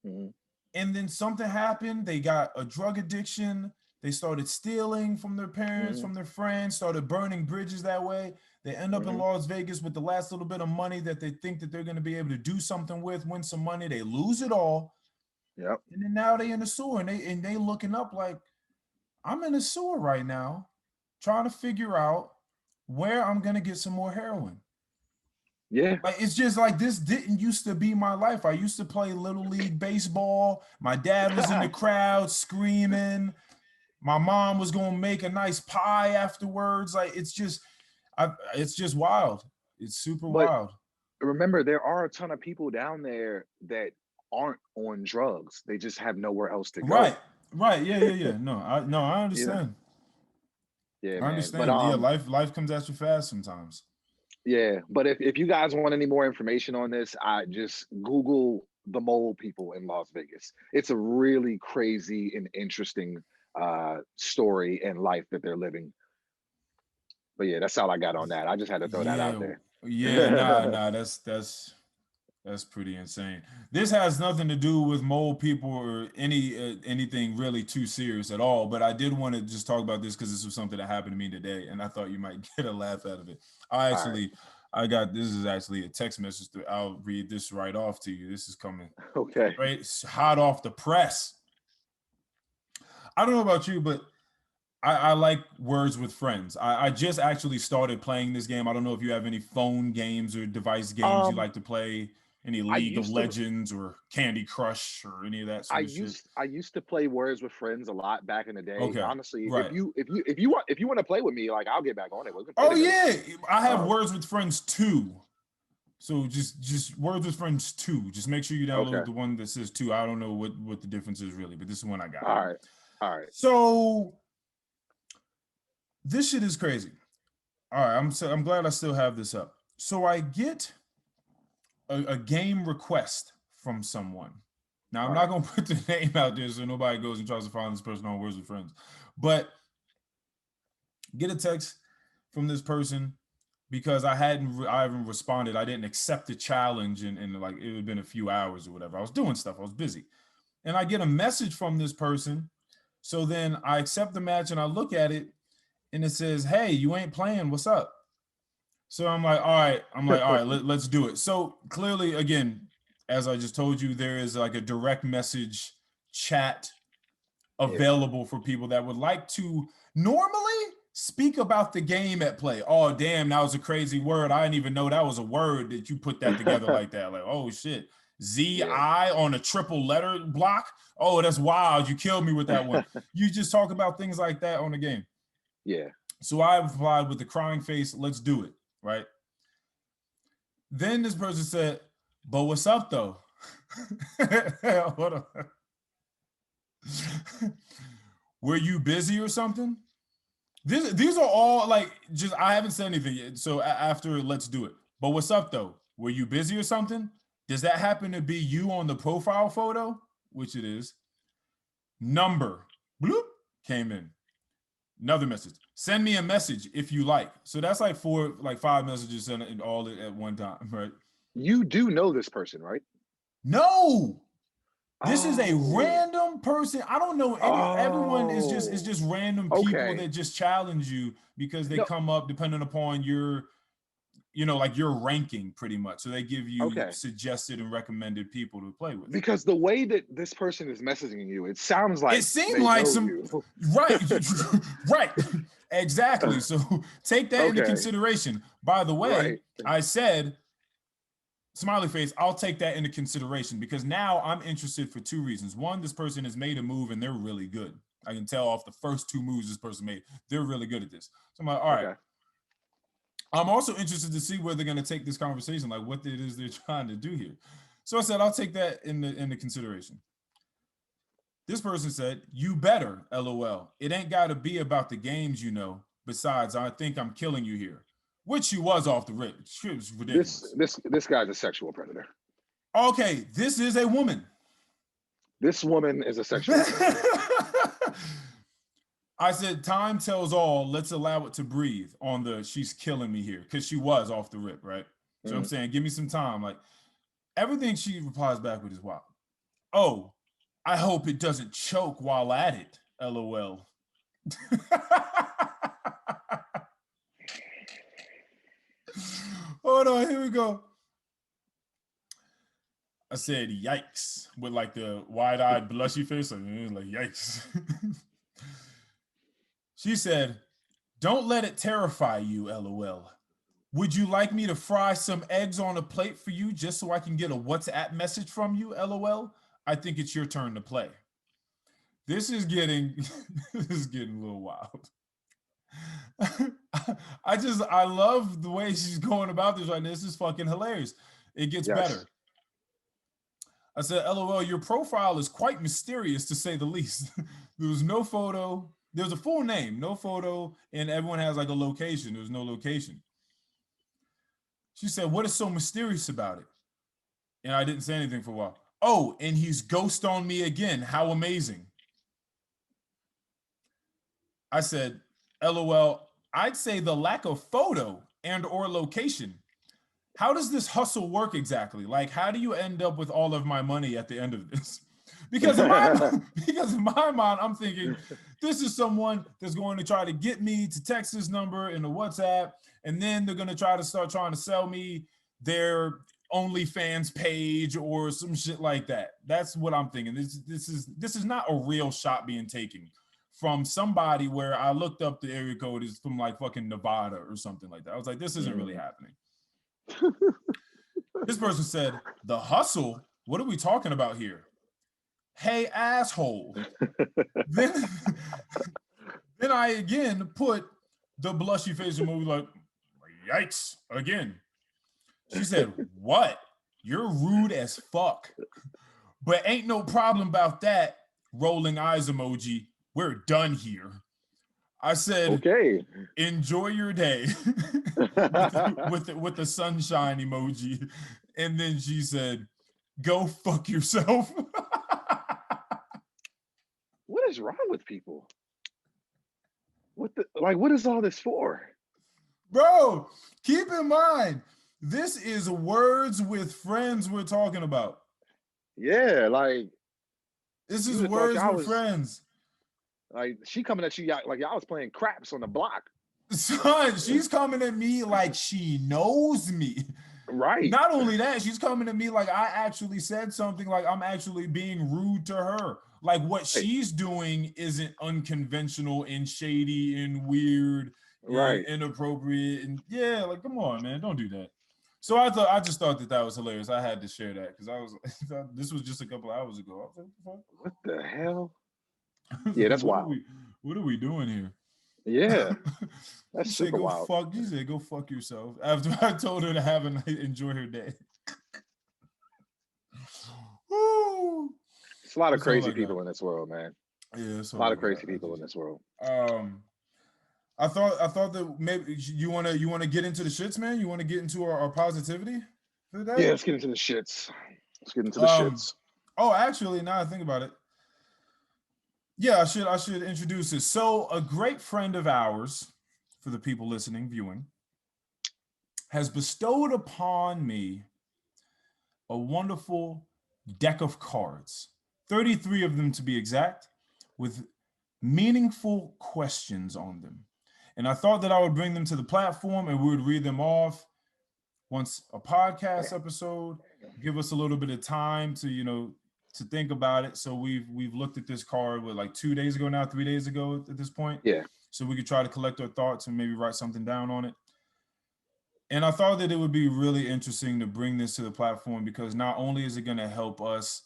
mm-hmm. And then something happened. They got a drug addiction. They started stealing from their parents, Mm-hmm. from their friends, started burning bridges that way. They end up in Mm-hmm. Las Vegas with the last little bit of money that they think that they're going to be able to do something with, win some money. They lose it all. Yep. And then now they in the sewer and they looking up like, I'm in the sewer right now, trying to figure out where I'm gonna get some more heroin. Yeah. Like it's just like this didn't used to be my life. I used to play little league baseball. My dad was in the crowd screaming. My mom was gonna make a nice pie afterwards. Like it's just wild. It's super But wild. remember, there are a ton of people down there that aren't on drugs. They just have nowhere else to go. Right. Right. Yeah. No, I You know? understand. Yeah, I man. But understand. Yeah, life comes at you fast sometimes. yeah. But if you guys want any more information on this, I just Google the mole people in Las Vegas. It's a really crazy and interesting story and life that they're living. But yeah, that's all I got on that. I just had to throw that out Yeah, there. yeah, nah, that's pretty insane. This has nothing to do with mole people or anything really too serious at all. But I did want to just talk about this because this was something that happened to me today, and I thought you might get a laugh out of it. All right. I got this is actually a text message. I'll read this right off to you. This is coming Okay. right hot off the press. I don't know about you, but I like Words with Friends. I just actually started playing this game. I don't know if you have any phone games or device games you Um, like to play, any I League of used to Legends or Candy Crush or any of that sort of shit. I used to play Words with Friends a lot back in the day. Okay, Honestly, right. if you want to play with me, like I'll get back on it. We can play Oh together. yeah, I have Um, Words with Friends 2. So just Words with Friends 2. Just make sure you okay. download the one that says 2. I don't know what the difference is really, but this is one I got. All right. All right. So this shit is crazy. All right, I'm glad I still have this up. So I get a game request from someone. Now, I'm not going to put the name out there so nobody goes and tries to find this person on Words with Friends. But get a text from this person because I haven't responded. I didn't accept the challenge and like it had been a few hours or whatever. I was doing stuff. I was busy. And I get a message from this person. So then I accept the match and I look at it and it says, "Hey, you ain't playing. What's up?" So I'm like, all right, let's do it. So clearly, again, as I just told you, there is like a direct message chat available for people that would like to normally speak about the game at play. Oh, damn, that was a crazy word. I didn't even know that was a word that you put that together like that. Like, oh shit. Z-I on a triple letter block. Oh, that's wild. You killed me with that one. You just talk about things like that on the game. Yeah. So I replied with the crying face, let's do it, right? Then this person said, but what's up though? Hold on. Were you busy or something? These are all like, just, I haven't said anything yet. So after let's do it. But what's up though? Were you busy or something? Does that happen to be you on the profile photo? Which it is. Number, bloop, came in. Another message. Send me a message if you like. So that's like 5 messages sent all at one time, right? You do know this person, right? No. This is a random person. I don't know any. Everyone is just random people that just challenge you because they come up depending upon your, like your ranking pretty much. So they give you suggested and recommended people to play with. Because the way that this person is messaging you, it sounds like it seemed like right, right, exactly. So take that into consideration. By the way, I said, smiley face, I'll take that into consideration because now I'm interested for 2 reasons. One, this person has made a move and they're really good. I can tell off the first 2 moves this person made. They're really good at this. So I'm like, all right. I'm also interested to see where they're going to take this conversation, like what it is they're trying to do here. So I said, I'll take that into consideration. This person said, you better, LOL. It ain't got to be about the games, Besides, I think I'm killing you here. Which she was off the rip. It was ridiculous. This guy's a sexual predator. Okay, this is a woman. This woman is a sexual predator. I said, time tells all. Let's allow it to breathe on the she's killing me here. Because she was off the rip, right? So I'm saying, give me some time. Like, everything she replies back with is wild. Oh, I hope it doesn't choke while at it. LOL. Hold on, here we go. I said, yikes, with like the wide-eyed blushy face, like yikes. She said, don't let it terrify you, LOL. Would you like me to fry some eggs on a plate for you just so I can get a WhatsApp message from you, LOL? I think it's your turn to play. This is getting a little wild. I love the way she's going about this right now. This is fucking hilarious. It gets better. I said, LOL, your profile is quite mysterious to say the least. There was no photo. There's a full name, no photo, and everyone has like a location. There's no location. She said, what is so mysterious about it? And I didn't say anything for a while. Oh, and he's ghost on me again. How amazing. I said, LOL, I'd say the lack of photo and or location. How does this hustle work exactly? Like, how do you end up with all of my money at the end of this? Because in my mind, I'm thinking, this is someone that's going to try to get me to text this number in the WhatsApp, and then they're going to start trying to sell me their OnlyFans page or some shit like that. That's what I'm thinking. This is not a real shot being taken from somebody where I looked up the area code is from like fucking Nevada or something like that. I was like, this isn't really happening. This person said, the hustle? What are we talking about here? Hey, asshole. then I again put the blushy face emoji like, yikes, again. She said, what? You're rude as fuck. But ain't no problem about that. Rolling eyes emoji. We're done here. I said, okay, enjoy your day with the sunshine emoji. And then she said, go fuck yourself. is wrong with people? What is all this for? Bro, keep in mind, this is words with friends we're talking about. Yeah, like this is words with friends. Like she coming at you like y'all was playing craps on the block. Son, she's coming at me like she knows me. Right. Not only that, she's coming at me like I actually said something, like I'm actually being rude to her. Like what she's doing isn't unconventional and shady and weird, and inappropriate, and yeah, like come on, man, don't do that. So I just thought that was hilarious. I had to share that because I was this was just a couple hours ago. I was like, what the hell? Yeah, that's wild. What are we doing here? Yeah, that's super wild. You said go fuck yourself after I told her to have a night, enjoy her day. Woo! It's a lot of crazy people in this world, man. Yeah, it's a lot of crazy people in this world. I thought that maybe you want to get into the shits, man. You want to get into our positivity for the day? Yeah, let's get into the shits. Shits. Oh, actually, now I think about it. Yeah, I should introduce this. So, a great friend of ours, for the people listening, viewing, has bestowed upon me a wonderful deck of cards, 33 of them to be exact, with meaningful questions on them. And I thought that I would bring them to the platform and we would read them off once a podcast episode, give us a little bit of time to, to think about it. So we've looked at this card like 3 days ago at this point. Yeah. So we could try to collect our thoughts and maybe write something down on it. And I thought that it would be really interesting to bring this to the platform because not only is it going to help us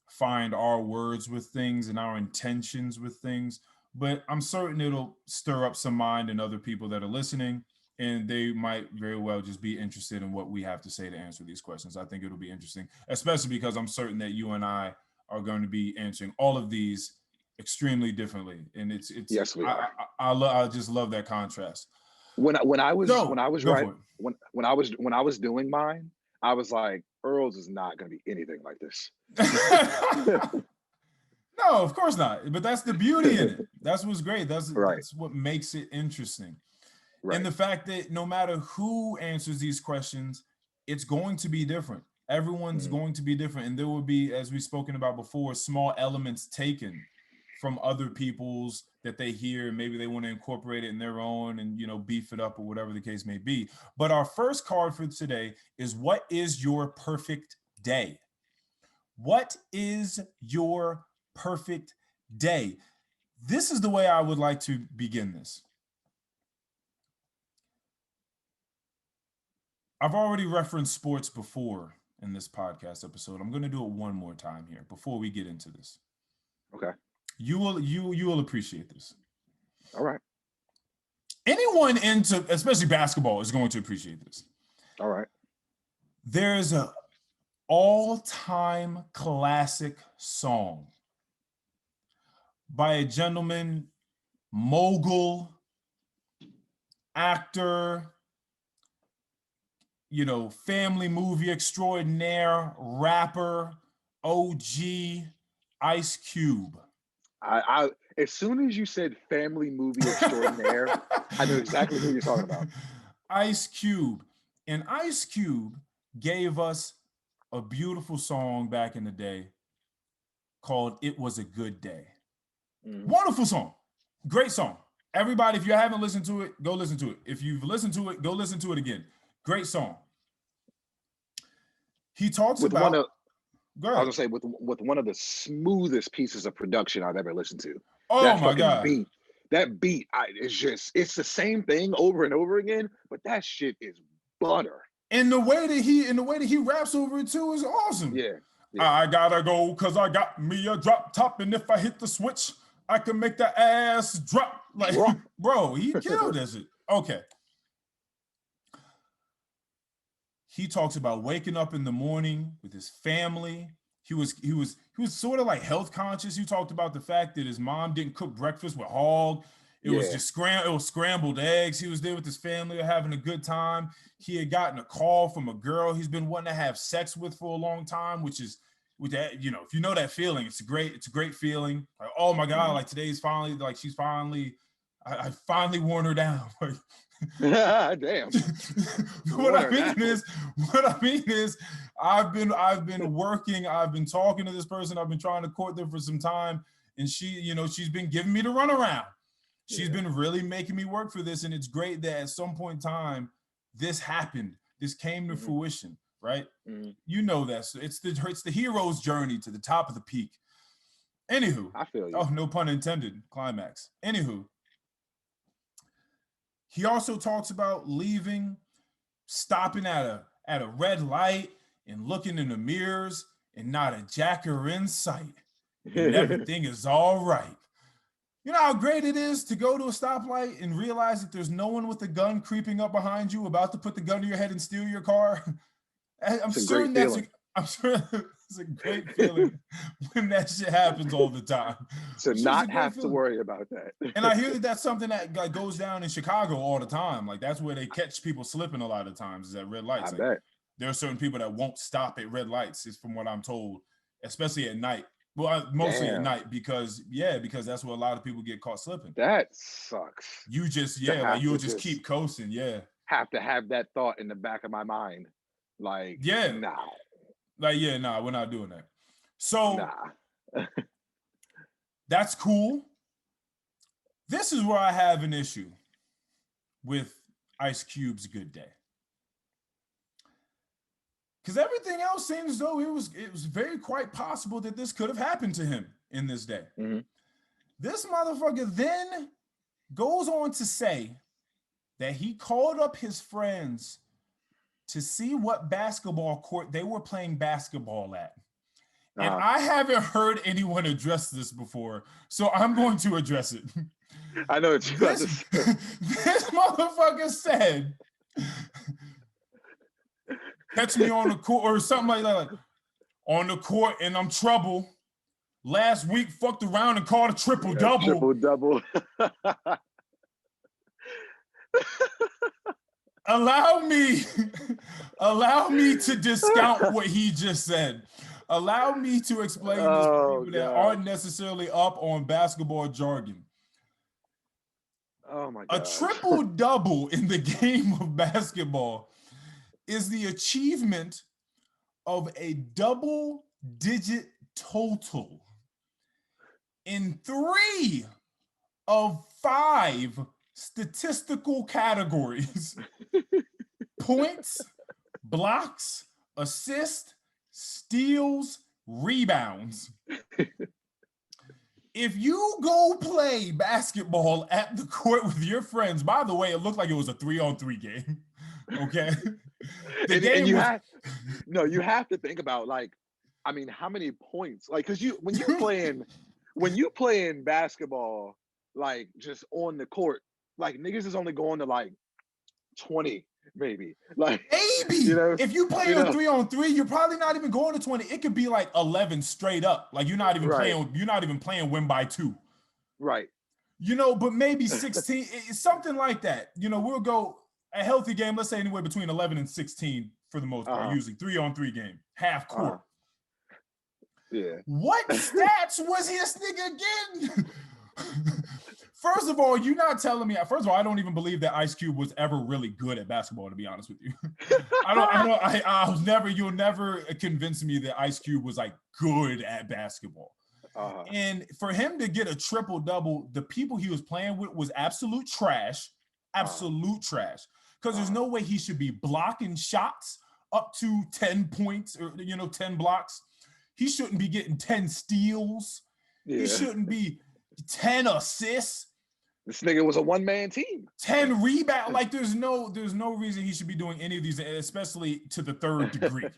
find our words with things and our intentions with things, but I'm certain it'll stir up some mind in other people that are listening, and they might very well just be interested in what we have to say to answer these questions. I think it'll be interesting, especially because I'm certain that you and I are going to be answering all of these extremely differently. And it's yes, we are. I just love that contrast. When I was doing mine, I was like, Earl's is not going to be anything like this. No, of course not. But that's the beauty in it. That's what's great. That's what makes it interesting. Right. And the fact that no matter who answers these questions, it's going to be different. Everyone's going to be different. And there will be, as we've spoken about before, small elements taken from other people's that they hear. Maybe they want to incorporate it in their own and, beef it up or whatever the case may be. But our first card for today is, what is your perfect day? What is your perfect day? This is the way I would like to begin this. I've already referenced sports before in this podcast episode. I'm going to do it one more time here before we get into this. Okay. You will appreciate this. All right. Anyone into, especially basketball, is going to appreciate this. All right. There's a all-time classic song by a gentleman, mogul, actor, family movie extraordinaire, rapper, OG, Ice Cube. I as soon as you said family movie extraordinaire, I knew exactly who you're talking about. Ice Cube. And Ice Cube gave us a beautiful song back in the day called It Was a Good Day. Wonderful song. Great song. Everybody, if you haven't listened to it, go listen to it. If you've listened to it, go listen to it again. Great song. He talks about... I was gonna say with one of the smoothest pieces of production I've ever listened to. Oh my God! That beat, it's the same thing over and over again, but that shit is butter. And the way that he raps over it too is awesome. Yeah. I gotta go because I got me a drop top, and if I hit the switch, I can make the ass drop. Like, bro, he killed this shit. Okay. He talks about waking up in the morning with his family. He was sort of like health conscious. He talked about the fact that his mom didn't cook breakfast with hog. It was just scrambled eggs. He was there with his family, having a good time. He had gotten a call from a girl he's been wanting to have sex with for a long time, which is with that, if you know that feeling, it's a great feeling. Like, oh my God, like today's finally, like she's finally, I finally worn her down. Like, damn. What I mean is, I've been working, I've been talking to this person, I've been trying to court them for some time, and she's been giving me the runaround. She's been really making me work for this, and it's great that at some point in time, this happened. This came to fruition, right? You know that. So it's the hero's journey to the top of the peak. Anywho, I feel you. Oh, no pun intended. Climax. Anywho, he also talks about leaving, stopping at a red light and looking in the mirrors and not a jacker in sight. And everything is all right. You know how great it is to go to a stoplight and realize that there's no one with a gun creeping up behind you about to put the gun to your head and steal your car? I'm sure it's a great feeling when that shit happens all the time. To not have to worry about that. And I hear that that's something that goes down in Chicago all the time. Like, that's where they catch people slipping a lot of times, is at red lights. I bet. There are certain people that won't stop at red lights, is from what I'm told, especially at night. Well, mostly at night, because that's where a lot of people get caught slipping. That sucks. You just you'll just keep coasting. Yeah. Have to have that thought in the back of my mind. Like, nah. Like, we're not doing that. So nah. That's cool. This is where I have an issue with Ice Cube's Good Day. Because everything else seems as though it was very quite possible that this could have happened to him in this day. This motherfucker then goes on to say that he called up his friends to see what basketball court they were playing basketball at. And I haven't heard anyone address this before, so I'm going to address it. I know what you're about to say. This motherfucker said, catch me on the court, or something like that, like, on the court and I'm trouble. Last week fucked around and called a triple-double. Triple-double. Allow me to discount what he just said. Allow me to explain this to people that aren't necessarily up on basketball jargon. Oh my God. A triple-double in the game of basketball is the achievement of a double-digit total in 3 of 5 statistical categories: points, blocks, assists, steals, rebounds. If you go play basketball at the court with your friends, by the way, it looked like it was a 3-on-3 game. Okay. You have to think about, like, I mean, how many points? Like, because when you playing basketball, like, just on the court, like, niggas is only going to like 20, maybe. Like, maybe. If you play on 3-on-3, you're probably not even going to 20. It could be like 11 straight up. Like, you're not even playing win by 2. Right. But maybe 16, something like that. We'll go a healthy game, let's say anywhere between 11 and 16 for the most part, usually 3-on-3 game, half court. Yeah. What stats was his nigga getting? First of all, you're not telling me. First of all, I don't even believe that Ice Cube was ever really good at basketball, to be honest with you. You'll never convince me that Ice Cube was like good at basketball. And for him to get a triple-double, the people he was playing with was absolute trash. Because there's no way he should be blocking shots up to 10 points or 10 blocks. He shouldn't be getting 10 steals. He shouldn't be 10 assists. This nigga was a one-man team. 10 rebounds. Like, there's no reason he should be doing any of these, especially to the 3rd degree.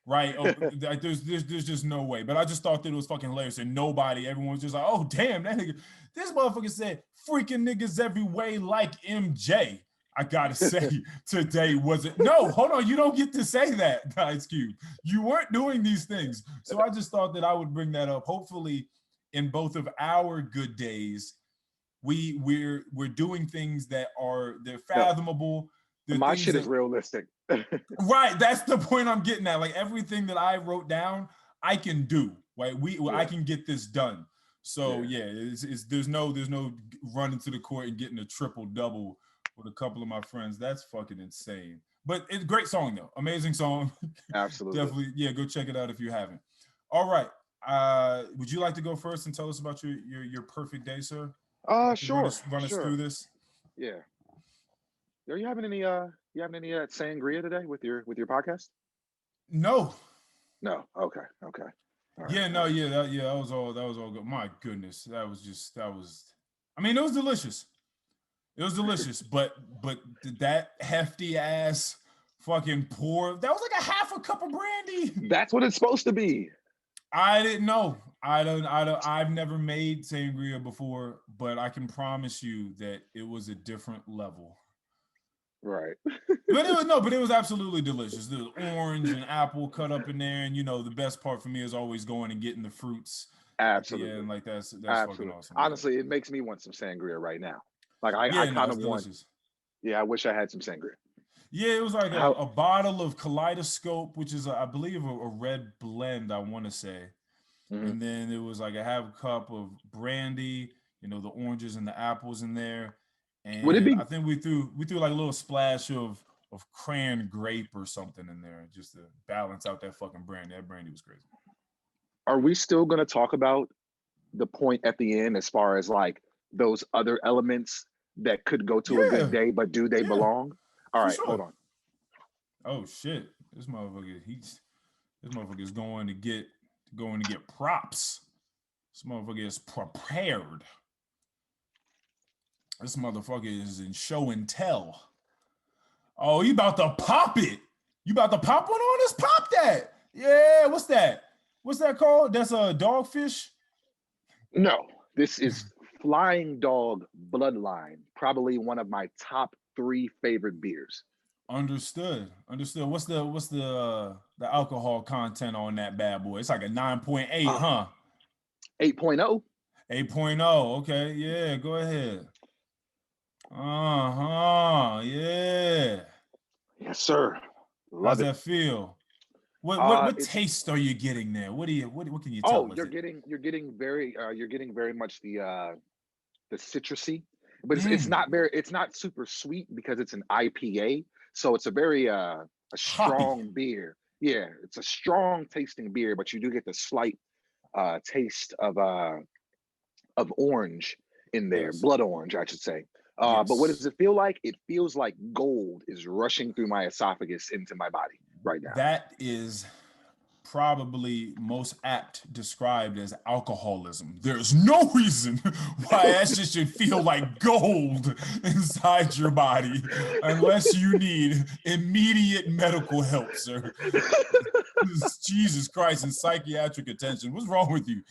Right? Like, there's just no way. But I just thought that it was fucking hilarious. And everyone was just like, oh, damn, that nigga. This motherfucker said, freaking niggas every way like MJ. I gotta say, today wasn't. No, hold on. You don't get to say that, Ice Cube. You weren't doing these things. So I just thought that I would bring that up. Hopefully, in both of our good days, we're doing things that they're fathomable. My shit is realistic. Right. That's the point I'm getting at. Like, everything that I wrote down, I can do. Right? I can get this done. So there's no running to the court and getting a triple double with a couple of my friends. That's fucking insane. But it's a great song though. Amazing song. Absolutely. Definitely, go check it out if you haven't. All right. Would you like to go first and tell us about your perfect day, sir? Sure. Run us through this. Yeah. Are you having any sangria today with your podcast? No. No. Okay. Okay. That was all good. My goodness. That was I mean, it was delicious. It was delicious, but that hefty ass fucking pour, that was like a half a cup of brandy. That's what it's supposed to be. I didn't know. I've never made sangria before, but I can promise you that it was a different level. Right. but it was absolutely delicious. There was orange and apple cut up in there, and the best part for me is always going and getting the fruits. Absolutely. Yeah, like that's absolutely. Fucking awesome. Honestly, it makes me want some sangria right now. Like I kind of want. Yeah, I wish I had some sangria. Yeah, it was like a bottle of Kaleidoscope, which is I believe a red blend, I want to say. Mm-hmm. And then it was like a half cup of brandy, the oranges and the apples in there. And would it be? I think we threw like a little splash of cran grape or something in there just to balance out that fucking brandy. That brandy was crazy. Are we still going to talk about the point at the end as far as like those other elements that could go to a good day, but do they belong? All right, hold on. Oh shit! This motherfucker is going to get props. This motherfucker is prepared. This motherfucker is in show and tell. Oh, you about to pop it? You about to pop one on us? Pop that! Yeah, what's that? What's that called? That's a dogfish? No, this is Flying Dog Bloodline. Probably one of my top 3 favorite beers. Understood. What's the alcohol content on that bad boy? It's like a 9.8, huh? 8.0. 8.0. Okay, yeah, go ahead. Yeah. Yes, sir. How's that feel? What taste are you getting there? What can you tell us? You're getting very much the citrusy, but it's not super sweet because it's an IPA, so it's a very a strong beer. Yeah, it's a strong tasting beer, but you do get the slight taste of orange in there, blood orange, I should say. But what does it feel like? It feels like gold is rushing through my esophagus into my body right now. That is probably most apt described as alcoholism. There's no reason why that shit should feel like gold inside your body unless you need immediate medical help, sir. Jesus Christ, and psychiatric attention. What's wrong with you?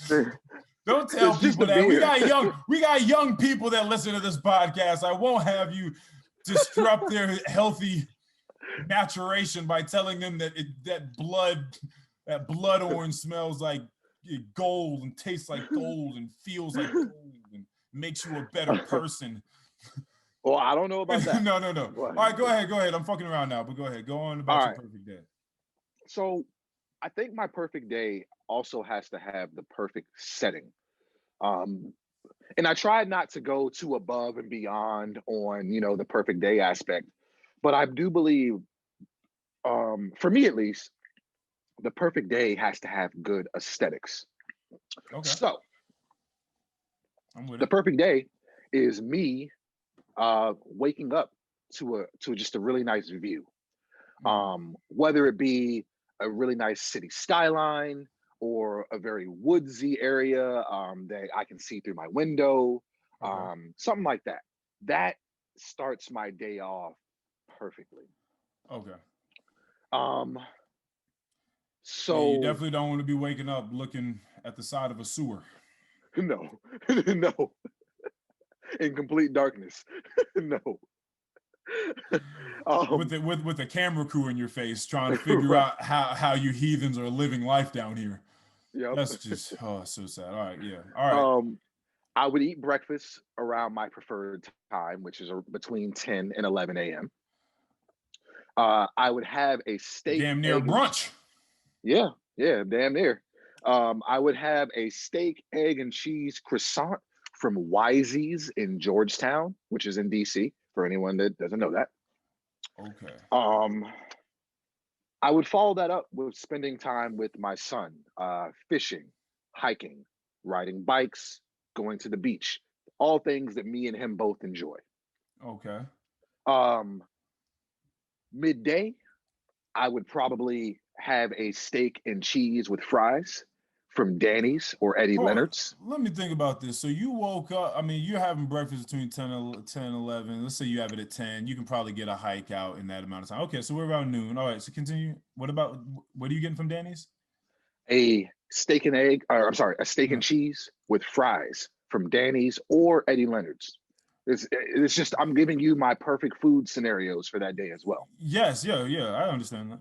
Don't tell people that we got young people that listen to this podcast. I won't have you disrupt their healthy maturation by telling them that that blood orange smells like gold and tastes like gold and feels like gold and makes you a better person. Well, I don't know about that. No. All right, go ahead. I'm fucking around now, but go ahead. Go on about your perfect day. So I think my perfect day also has to have the perfect setting. And I tried not to go too above and beyond on, the perfect day aspect, but I do believe, for me at least, the perfect day has to have good aesthetics. Okay. So the perfect day is me waking up to just a really nice view. Whether it be a really nice city skyline or a very woodsy area that I can see through my window, something like that. That starts my day off perfectly. Okay. So you definitely don't want to be waking up looking at the side of a sewer. No. In complete darkness. No. With a camera crew in your face trying to figure out how you heathens are living life down here. Yep. That's just so sad. All right, yeah. All right. I would eat breakfast around my preferred time, which is between 10 and 11 a.m. I would have a steak. Damn near brunch. Yeah, damn near. I would have a steak, egg, and cheese croissant from Wisey's in Georgetown, which is in DC, for anyone that doesn't know that. Okay. I would follow that up with spending time with my son, fishing, hiking, riding bikes, going to the beach, all things that me and him both enjoy. Okay. Midday, I would probably have a steak and cheese with fries from Danny's or Eddie Leonard's. Let me think about this. So you woke up, I mean, you're having breakfast between 10 and 11. Let's say you have it at 10. You can probably get a hike out in that amount of time. Okay, so we're around noon. All right, so continue. What are you getting from Danny's? A steak and egg, or I'm sorry, a steak and cheese with fries from Danny's or Eddie Leonard's. It's just, I'm giving you my perfect food scenarios for that day as well. Yes, yeah, I understand that.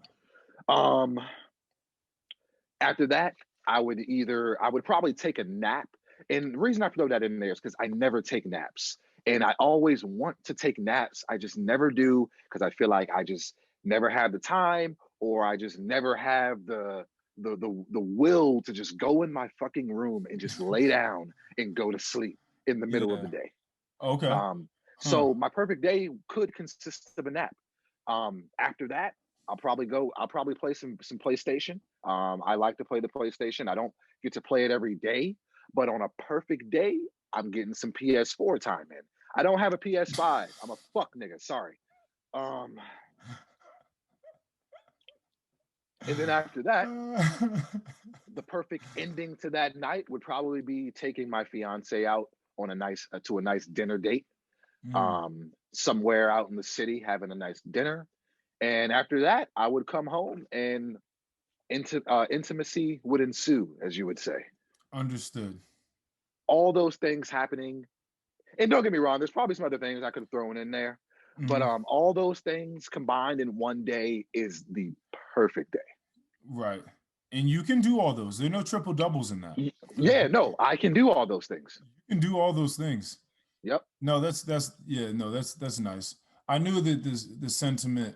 After that, I would probably take a nap. And the reason I throw that in there is because I never take naps. And I always want to take naps. I just never do because I feel like I just never have the time, or I just never have the will to just go in my fucking room and just lay down and go to sleep in the middle of the day. Okay. So my perfect day could consist of a nap. After that, I'll probably play some PlayStation. I like to play the PlayStation. I don't get to play it every day, but on a perfect day, I'm getting some PS4 time in. I don't have a PS5. I'm a fuck nigga. Sorry. And then after that, the perfect ending to that night would probably be taking my fiance out on a nice dinner date, somewhere out in the city, having a nice dinner. And after that, I would come home and intimacy would ensue, as you would say. Understood. All those things happening. And don't get me wrong, there's probably some other things I could have thrown in there. But all those things combined in one day is the perfect day. Right. And you can do all those. There are no triple doubles in that. Yeah, no, I can do all those things. You can do all those things. Yep. No, that's nice. I knew that the sentiment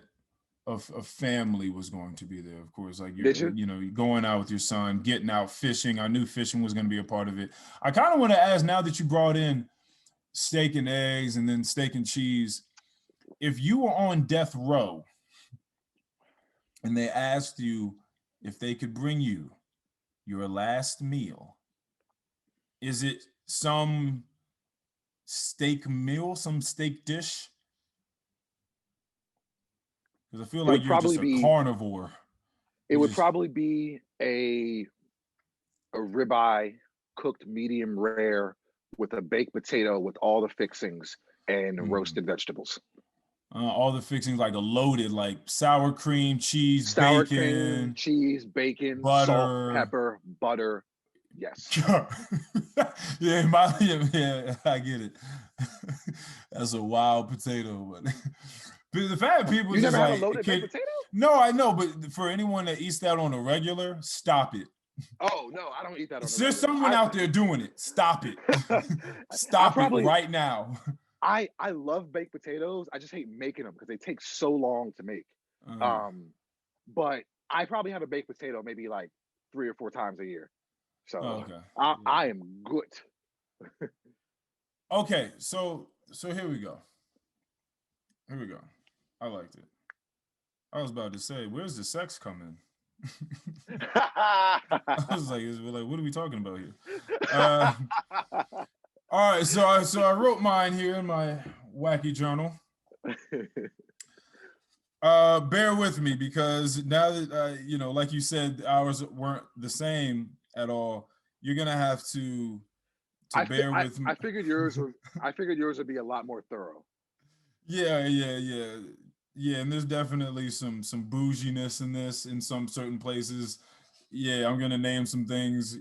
of family was going to be there, of course. Like you're going out with your son, getting out fishing. I knew fishing was going to be a part of it. I kind of want to ask, now that you brought in steak and eggs and then steak and cheese, if you were on death row and they asked you if they could bring you your last meal, is it some steak meal, some steak dish? Because I feel like you're just a carnivore. It would probably be a ribeye cooked medium rare with a baked potato with all the fixings and roasted vegetables. All the fixings, like a loaded, like sour cream, cheese, bacon, butter, salt, pepper, butter. Yes. Yeah, I get it. That's a wild potato, but the fact that people you just never had a loaded baked potato? No, I know, but for anyone that eats that on a regular, stop it. Oh no, I don't eat that. There's someone out there doing it. Stop it. Stop it right now. I love baked potatoes. I just hate making them because they take so long to make. But I probably have a baked potato maybe like 3 or 4 times a year. So I am good. Okay, so here we go. I liked it. I was about to say, where's the sex coming? I was like, what are we talking about here? All right, so I wrote mine here in my wacky journal. Bear with me, because now that like you said, ours weren't the same at all. You're gonna have to bear with me. I figured yours would be a lot more thorough. Yeah. And there's definitely some bouginess in this in some certain places. Yeah, I'm gonna name some things.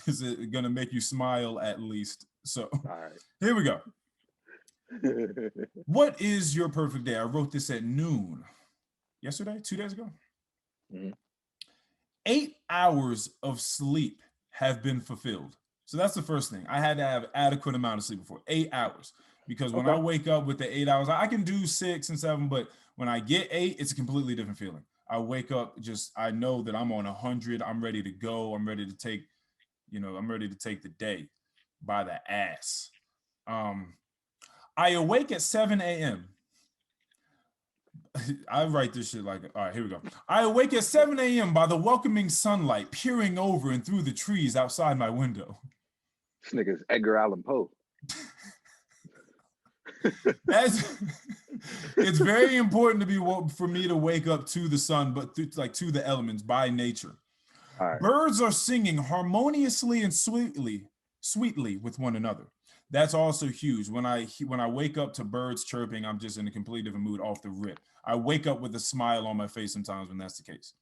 Is it gonna make you smile at least? So, all right, here we go. What is your perfect day? I wrote this at noon yesterday, 2 days ago. 8 hours of sleep have been fulfilled. So that's the first thing. I had to have adequate amount of sleep before. 8 hours. Because when I wake up with the 8 hours, I can do 6 and 7, but when I get 8, it's a completely different feeling. I wake up I know that I'm on 100. I'm ready to go. I'm ready to take the day by the ass. I awake at 7 a.m. I write this shit like, all right, here we go. I awake at 7 a.m. by the welcoming sunlight peering over and through the trees outside my window. This nigga's Edgar Allan Poe. It's very important for me to wake up to the sun, but to the elements by nature. Right. Birds are singing harmoniously and sweetly with one another. That's also huge. When I wake up to birds chirping, I'm just in a completely different mood off the rip. I wake up with a smile on my face sometimes when that's the case.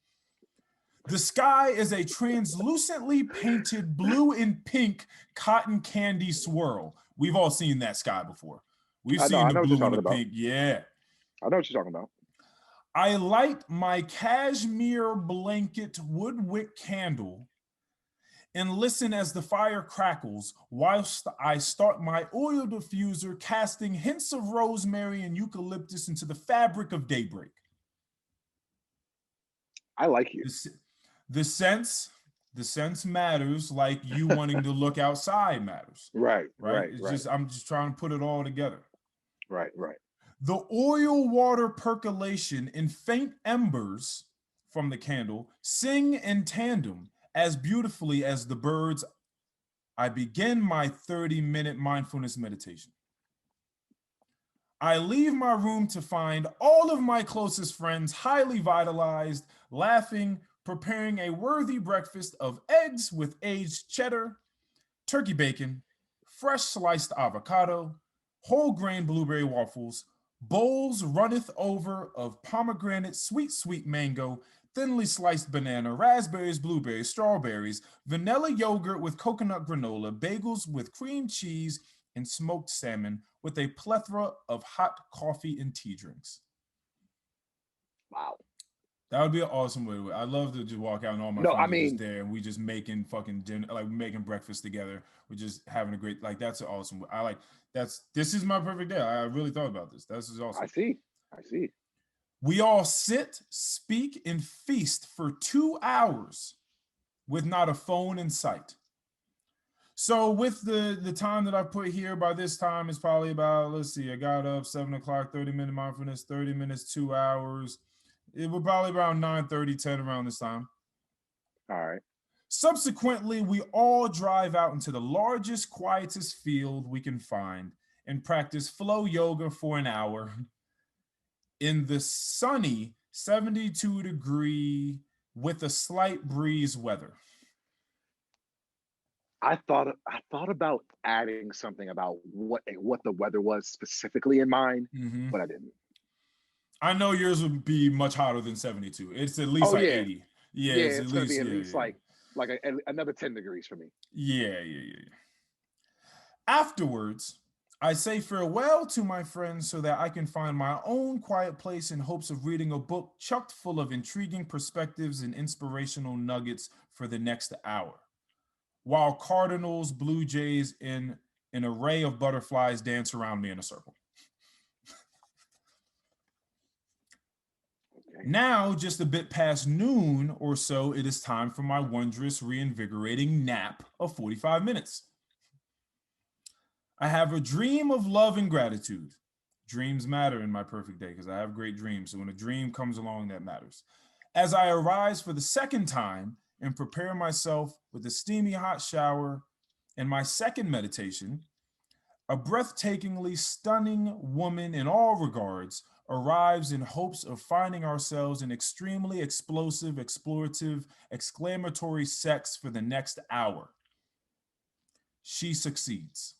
The sky is a translucently painted blue and pink cotton candy swirl. We've all seen that sky before. We've seen the blue and the pink. Yeah. I know what you're talking about. I light my cashmere blanket wood wick candle and listen as the fire crackles whilst I start my oil diffuser, casting hints of rosemary and eucalyptus into the fabric of daybreak. I like you. The sense matters, like you wanting to look outside matters. Right. I'm just trying to put it all together. Right. The oil water percolation and faint embers from the candle sing in tandem as beautifully as the birds. I begin my 30-minute mindfulness meditation. I leave my room to find all of my closest friends highly vitalized, laughing, preparing a worthy breakfast of eggs with aged cheddar, turkey bacon, fresh sliced avocado, whole grain blueberry waffles, bowls runneth over of pomegranate, sweet mango, thinly sliced banana, raspberries, blueberries, strawberries, vanilla yogurt with coconut granola, bagels with cream cheese, and smoked salmon with a plethora of hot coffee and tea drinks. Wow. That would be an awesome way to. I'd love to just walk out and all my friends are just there and we just making fucking dinner, like making breakfast together. We're just having a great, like, that's an awesome. This is my perfect day. I really thought about this. This is awesome. I see. We all sit, speak, and feast for 2 hours with not a phone in sight. So with the time that I put here, by this time, it's probably about, let's see, I got up 7 o'clock, 30-minute mindfulness, 30 minutes, 2 hours. It was probably around 9:30, 10 around this time. All right. Subsequently, we all drive out into the largest, quietest field we can find and practice flow yoga for an hour in the sunny 72-degree with a slight breeze weather. I thought about adding something about what the weather was specifically in mind, but I didn't. I know yours would be much hotter than 72. It's at least 80. Yeah, it's going to be at least like another 10 degrees for me. Yeah. Afterwards, I say farewell to my friends so that I can find my own quiet place in hopes of reading a book chocked full of intriguing perspectives and inspirational nuggets for the next hour, while cardinals, blue jays, and an array of butterflies dance around me in a circle. Now, just a bit past noon or so, it is time for my wondrous, reinvigorating nap of 45 minutes. I have a dream of love and gratitude. Dreams matter in my perfect day because I have great dreams. So when a dream comes along, that matters. As I arise for the second time and prepare myself with a steamy hot shower and my second meditation, a breathtakingly stunning woman in all regards arrives in hopes of finding ourselves in extremely explosive, explorative, exclamatory sex for the next hour. She succeeds.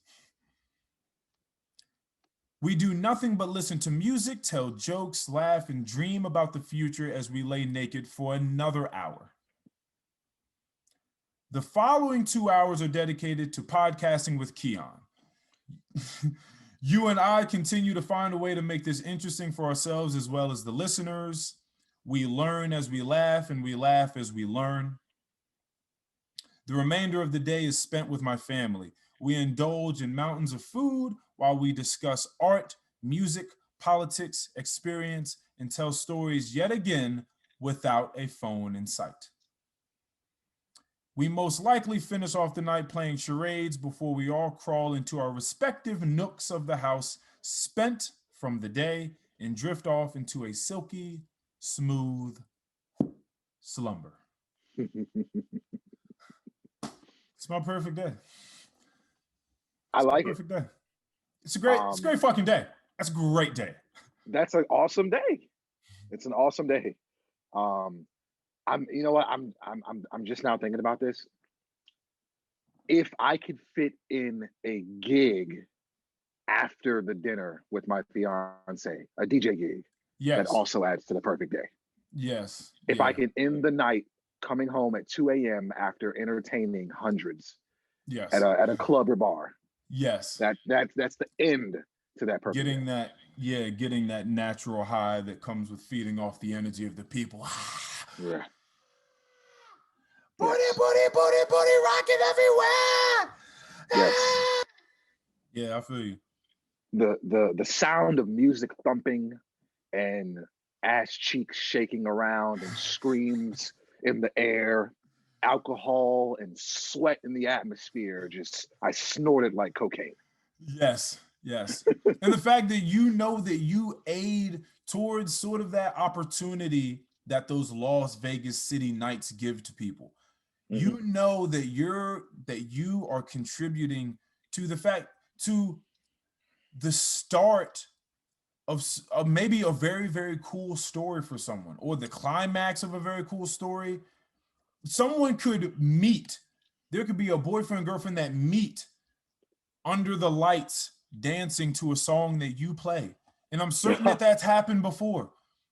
We do nothing but listen to music, tell jokes, laugh, and dream about the future as we lay naked for another hour. The following 2 hours are dedicated to podcasting with Keion. You and I continue to find a way to make this interesting for ourselves as well as the listeners. We learn as we laugh, and we laugh as we learn. The remainder of the day is spent with my family. We indulge in mountains of food while we discuss art, music, politics, experience, and tell stories yet again without a phone in sight. We most likely finish off the night playing charades before we all crawl into our respective nooks of the house, spent from the day, and drift off into a silky, smooth slumber. It's my perfect day. I like it. Perfect day. It's a great fucking day. That's a great day. That's an awesome day. It's an awesome day. You know what? I'm just now thinking about this. If I could fit in a gig after the dinner with my fiance, a DJ gig, that also adds to the perfect day. Yes. If I could end the night coming home at 2 a.m. after entertaining hundreds. Yes. At a club or bar. Yes. That's the end to that perfect day. Getting that natural high that comes with feeding off the energy of the people. Yeah. Booty, rocking everywhere. Yes. Yeah, I feel you. The sound of music thumping and ass cheeks shaking around and screams in the air, alcohol and sweat in the atmosphere. I snorted like cocaine. Yes. And the fact that you know that you aid towards sort of that opportunity that those Las Vegas city nights give to people. Mm-hmm. You know that you are contributing to the start of maybe a very, very cool story for someone, or the climax of a very cool story. Someone could meet. There could be a boyfriend, girlfriend that meet under the lights dancing to a song that you play. And I'm certain that that's happened before.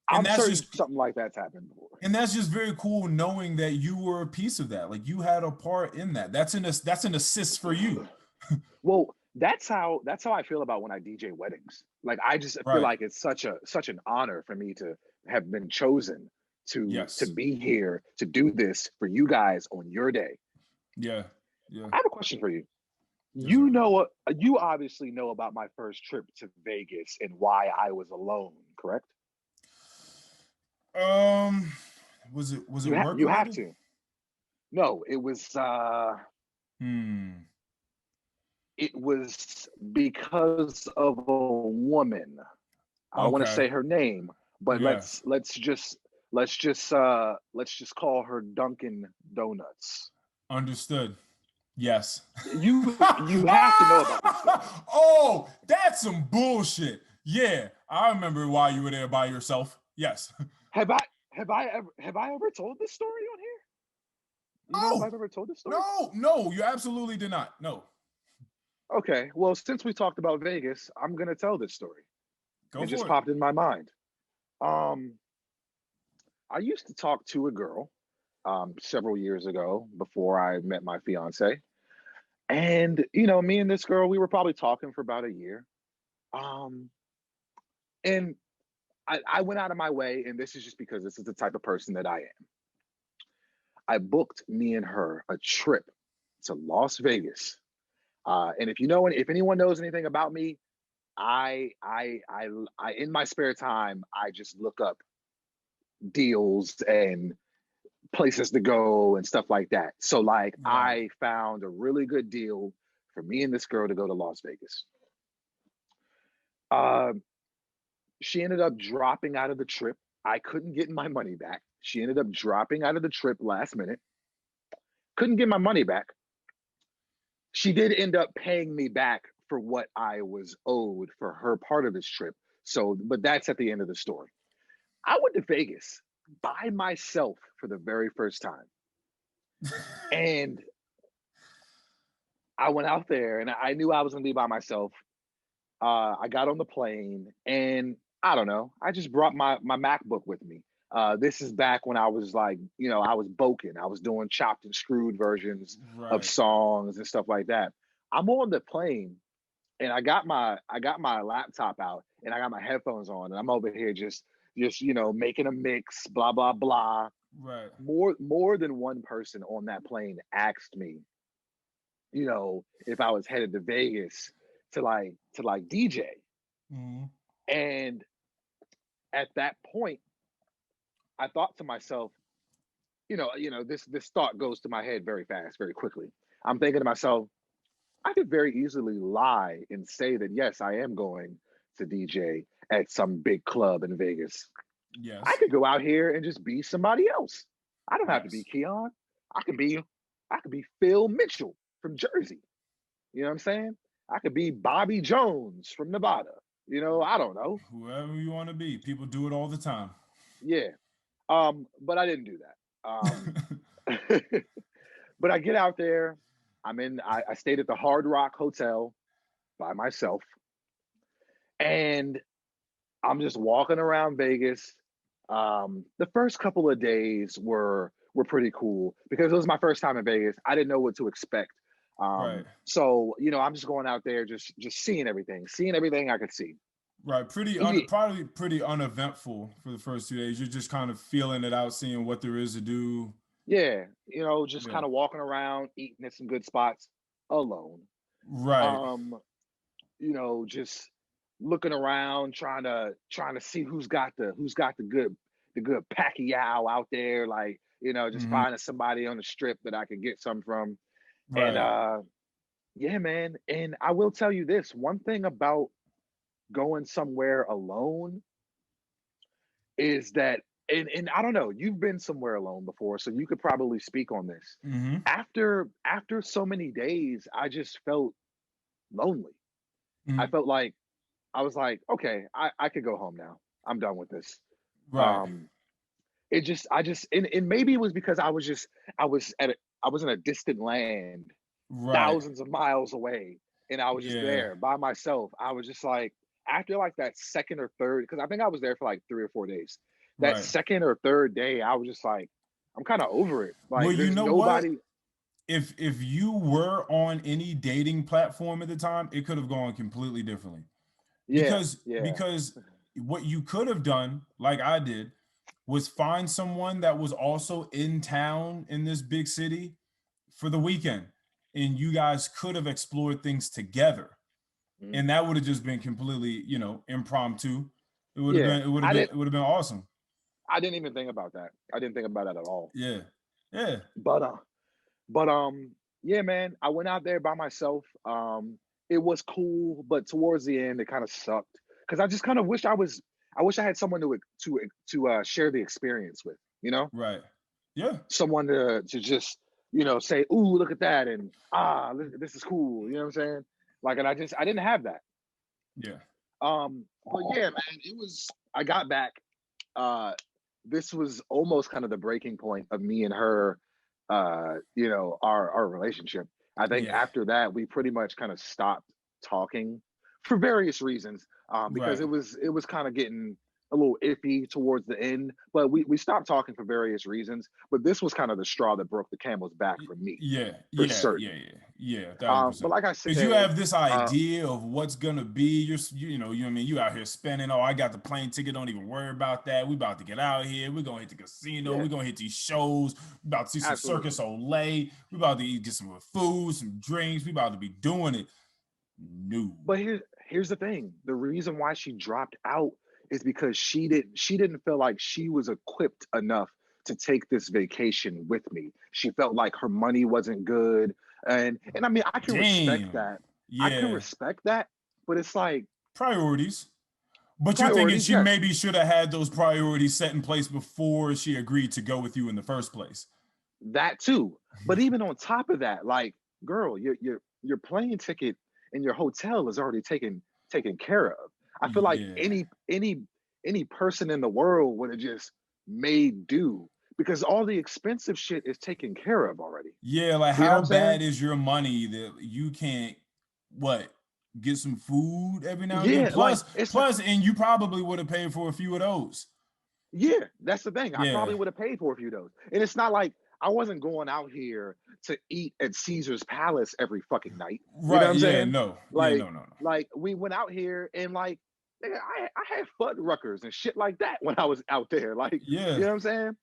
And I'm certain something like that's happened before. And that's just very cool knowing that you were a piece of that. Like you had a part in that. That's an assist for you. Well, that's how I feel about when I DJ weddings. Like I just feel like it's such an honor for me to have been chosen to be here to do this for you guys on your day. Yeah. I have a question for you. You obviously know about my first trip to Vegas and why I was alone, correct? Was it work? You have to. No, it was it was because of a woman. I don't want to say her name, but let's just call her Dunkin' Donuts. Understood. Yes. You have to know about this stuff. Oh, that's some bullshit. Yeah, I remember why you were there by yourself. Yes. Have I ever told this story on here? You know if I've ever told this story? No, you absolutely did not. No. Okay, well, since we talked about Vegas, I'm gonna tell this story. It just popped in my mind. I used to talk to a girl several years ago before I met my fiance. And, me and this girl, we were probably talking for about a year. And I went out of my way, and this is just because this is the type of person that I am. I booked me and her a trip to Las Vegas. And if anyone knows anything about me, I in my spare time, I just look up deals and places to go and stuff like that. So I found a really good deal for me and this girl to go to Las Vegas. She ended up dropping out of the trip. I couldn't get my money back. She ended up dropping out of the trip last minute. Couldn't get my money back. She did end up paying me back for what I was owed for her part of this trip. But that's at the end of the story. I went to Vegas by myself for the very first time. And I went out there and I knew I was going to be by myself. I got on the plane and I don't know. I just brought my MacBook with me. This is back when I was I was boking. I was doing chopped and screwed versions of songs and stuff like that. I'm on the plane and I got my laptop out and I got my headphones on and I'm over here just making a mix, blah, blah, blah. Right. More than one person on that plane asked me, if I was headed to Vegas to DJ. Mm-hmm. And at that point, I thought to myself, this thought goes to my head very fast, very quickly. I'm thinking to myself, I could very easily lie and say that yes, I am going to DJ at some big club in Vegas. I Yes. could go out here and just be somebody else. I don't have to be Yes. Keion. I could be Phil Mitchell from Jersey. You know what I'm saying? I could be Bobby Jones from Nevada. I don't know. Whoever you want to be. People do it all the time. Yeah. But I didn't do that. But I get out there. I stayed at the Hard Rock Hotel by myself. And I'm just walking around Vegas. The first couple of days were pretty cool because it was my first time in Vegas. I didn't know what to expect. Right. So I'm just going out there, just seeing everything I could see. Right. Probably pretty uneventful for the first 2 days. You're just kind of feeling it out, seeing what there is to do. Yeah, just kind of walking around, eating at some good spots alone. Right. Just looking around, trying to see who's got the good Pacquiao out there, like, just finding somebody on the strip that I could get some from. Right. And yeah, man. And I will tell you this, one thing about going somewhere alone is that, and I don't know, you've been somewhere alone before, so you could probably speak on this. After so many days, I just felt lonely. I felt like I was like, okay, I could go home now. I'm done with this. Right. And maybe it was because I was in a distant land, thousands of miles away, and I was just there by myself. I was just like, after like that second or third, because I think I was there for like 3 or 4 days. That second or third day, I was just like, I'm kind of over it. Like, well, there's nobody. What? If you were on any dating platform at the time, it could have gone completely differently. Because what you could have done, like I did, was find someone that was also in town in this big city for the weekend, and you guys could have explored things together, and that would have just been completely, impromptu. It would have been awesome. I didn't even think about that. I didn't think about that at all. Yeah. But yeah, man, I went out there by myself. It was cool, but towards the end, it kind of sucked because I just kind of wish I had someone to share the experience with. Right. Yeah. Someone to just say, "Ooh, look at that," and this is cool. You know what I'm saying? Like, and I didn't have that. Yeah. But yeah, man, it was. I got back. This was almost kind of the breaking point of me and her. Our relationship. I think after that, we pretty much kind of stopped talking for various reasons. Because it was kind of getting a little iffy towards the end, but we stopped talking for various reasons. But this was kind of the straw that broke the camel's back for me. Yeah. 1,000%. But like I said, because you have this idea of what's gonna be. You out here spending. Oh, I got the plane ticket. Don't even worry about that. We about to get out here. We're gonna hit the casino. We're gonna hit these shows. We about to see some Circus Olay. We about to get some food, some drinks. We about to be doing it. No. But here's the thing. The reason why she dropped out is because she didn't feel like she was equipped enough to take this vacation with me. She felt like her money wasn't good. And I mean, I can respect that. Yeah. I can respect that, but it's like priorities. But you're thinking she maybe should have had those priorities set in place before she agreed to go with you in the first place. That too. But even on top of that, like, girl, your plane ticket and your hotel is already taken care of. I feel like any person in the world would have just made do because all the expensive shit is taken care of already. Yeah, like how bad is your money that you can't get some food every now and then? Plus, and you probably would have paid for a few of those. Yeah, that's the thing. I probably would have paid for a few of those. And it's not like I wasn't going out here to eat at Caesar's Palace every fucking night. Right. You know what I'm saying? No. No. Like, we went out here and like, I had Fuddruckers and shit like that when I was out there. Like, you know what I'm saying?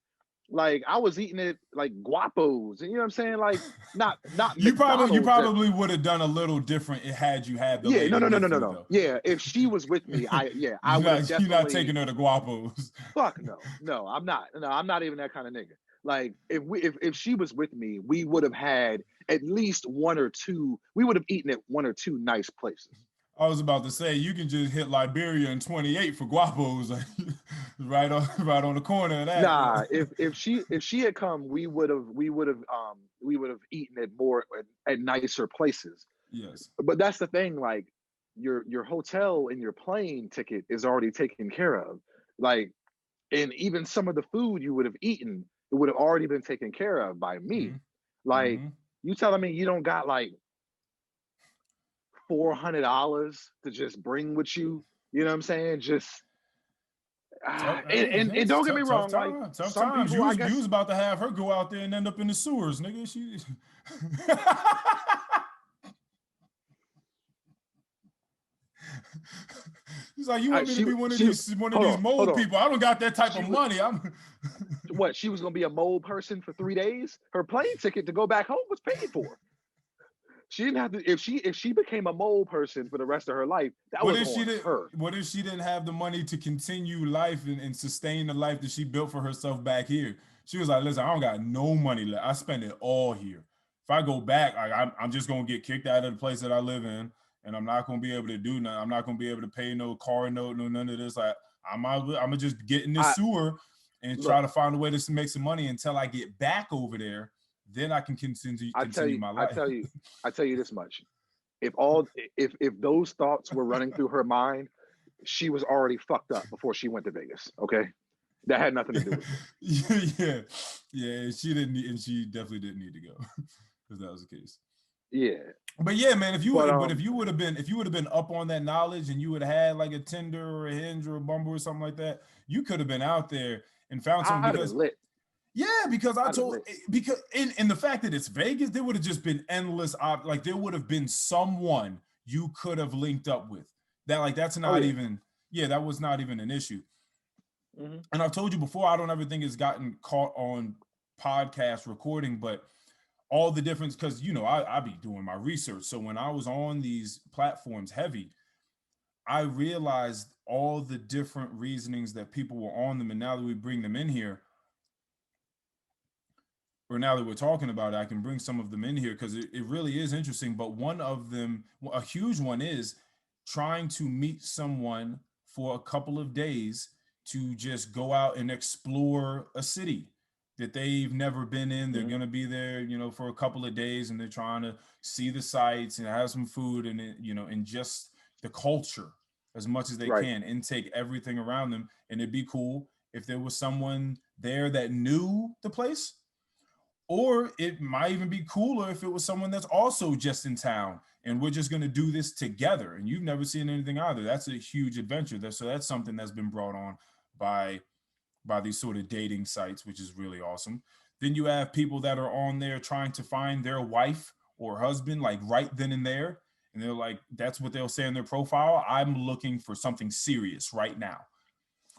Like I was eating it like guapos, and you know what I'm saying? Like not you McDonald's. probably would have done a little different had you had the Yeah, no, lady no, no, no, with no, you no. though. Yeah, if she was with me, I would have You're not definitely. taking her to Guapos. Fuck no, no, I'm not. No, I'm not even that kind of nigga. Like if she was with me, we would have had at least one or two. We would have eaten at one or two nice places. I was about to say you can just hit Liberia in 28 for Guapos, right on the corner of that. Nah, if she had come, we would have eaten at more at nicer places. Yes. But that's the thing, like your hotel and your plane ticket is already taken care of. Like, and even some of the food you would have eaten, it would have already been taken care of by me. Like, Mm-hmm. you telling me you don't got like $400 to just bring with you? You know what I'm saying? Just and don't get me wrong, like Tough some times. people, I You guess. was about to have her go out there and end up in the sewers, nigga. She. He's like, you want me to be one of these Hold mold on. people? I don't got that type of money. I'm. What, she was gonna be a mold person for 3 days? Her plane ticket to go back home was paid for. She didn't have to. If she became a mold person for the rest of her life, that was on her. What if she didn't have the money to continue life and sustain the life that she built for herself back here? She was like, listen, I don't got no money left. I spend it all here. If I go back, I'm just gonna get kicked out of the place that I live in, and I'm not gonna be able to do nothing. I'm not gonna be able to pay no car note, no none of this. Like I'm gonna just get in this sewer and try to find a way to make some money until I get back over there. Then I can continue my life. I tell you this much: if those thoughts were running through her mind, she was already fucked up before she went to Vegas. Okay, that had nothing to do with it. yeah. She didn't, and she definitely didn't need to go if that was the case. Yeah, but yeah, man. If you would have been up on that knowledge, and you would have had like a Tinder or a Hinge or a Bumble or something like that, you could have been out there and found something. Because lit. Yeah, because in the fact that it's Vegas, there would have just been endless like there would have been someone you could have linked up with. That's not even that was not even an issue. Mm-hmm. And I've told you before, I don't ever think it's gotten caught on podcast recording, but all the difference, because I be doing my research. So when I was on these platforms heavy, I realized all the different reasonings that people were on them, and now that we bring them in here, or now that we're talking about it, I can bring some of them in here because it really is interesting. But one of them, a huge one, is trying to meet someone for a couple of days to just go out and explore a city that they've never been in. They're going to be there, for a couple of days, and they're trying to see the sights and have some food and, and just the culture as much as they can, intake everything around them. And it'd be cool if there was someone there that knew the place. Or it might even be cooler if it was someone that's also just in town and we're just going to do this together. And you've never seen anything either. That's a huge adventure. So that's something that's been brought on by these sort of dating sites, which is really awesome. Then you have people that are on there trying to find their wife or husband, like right then and there. And they're like, that's what they'll say in their profile. I'm looking for something serious right now.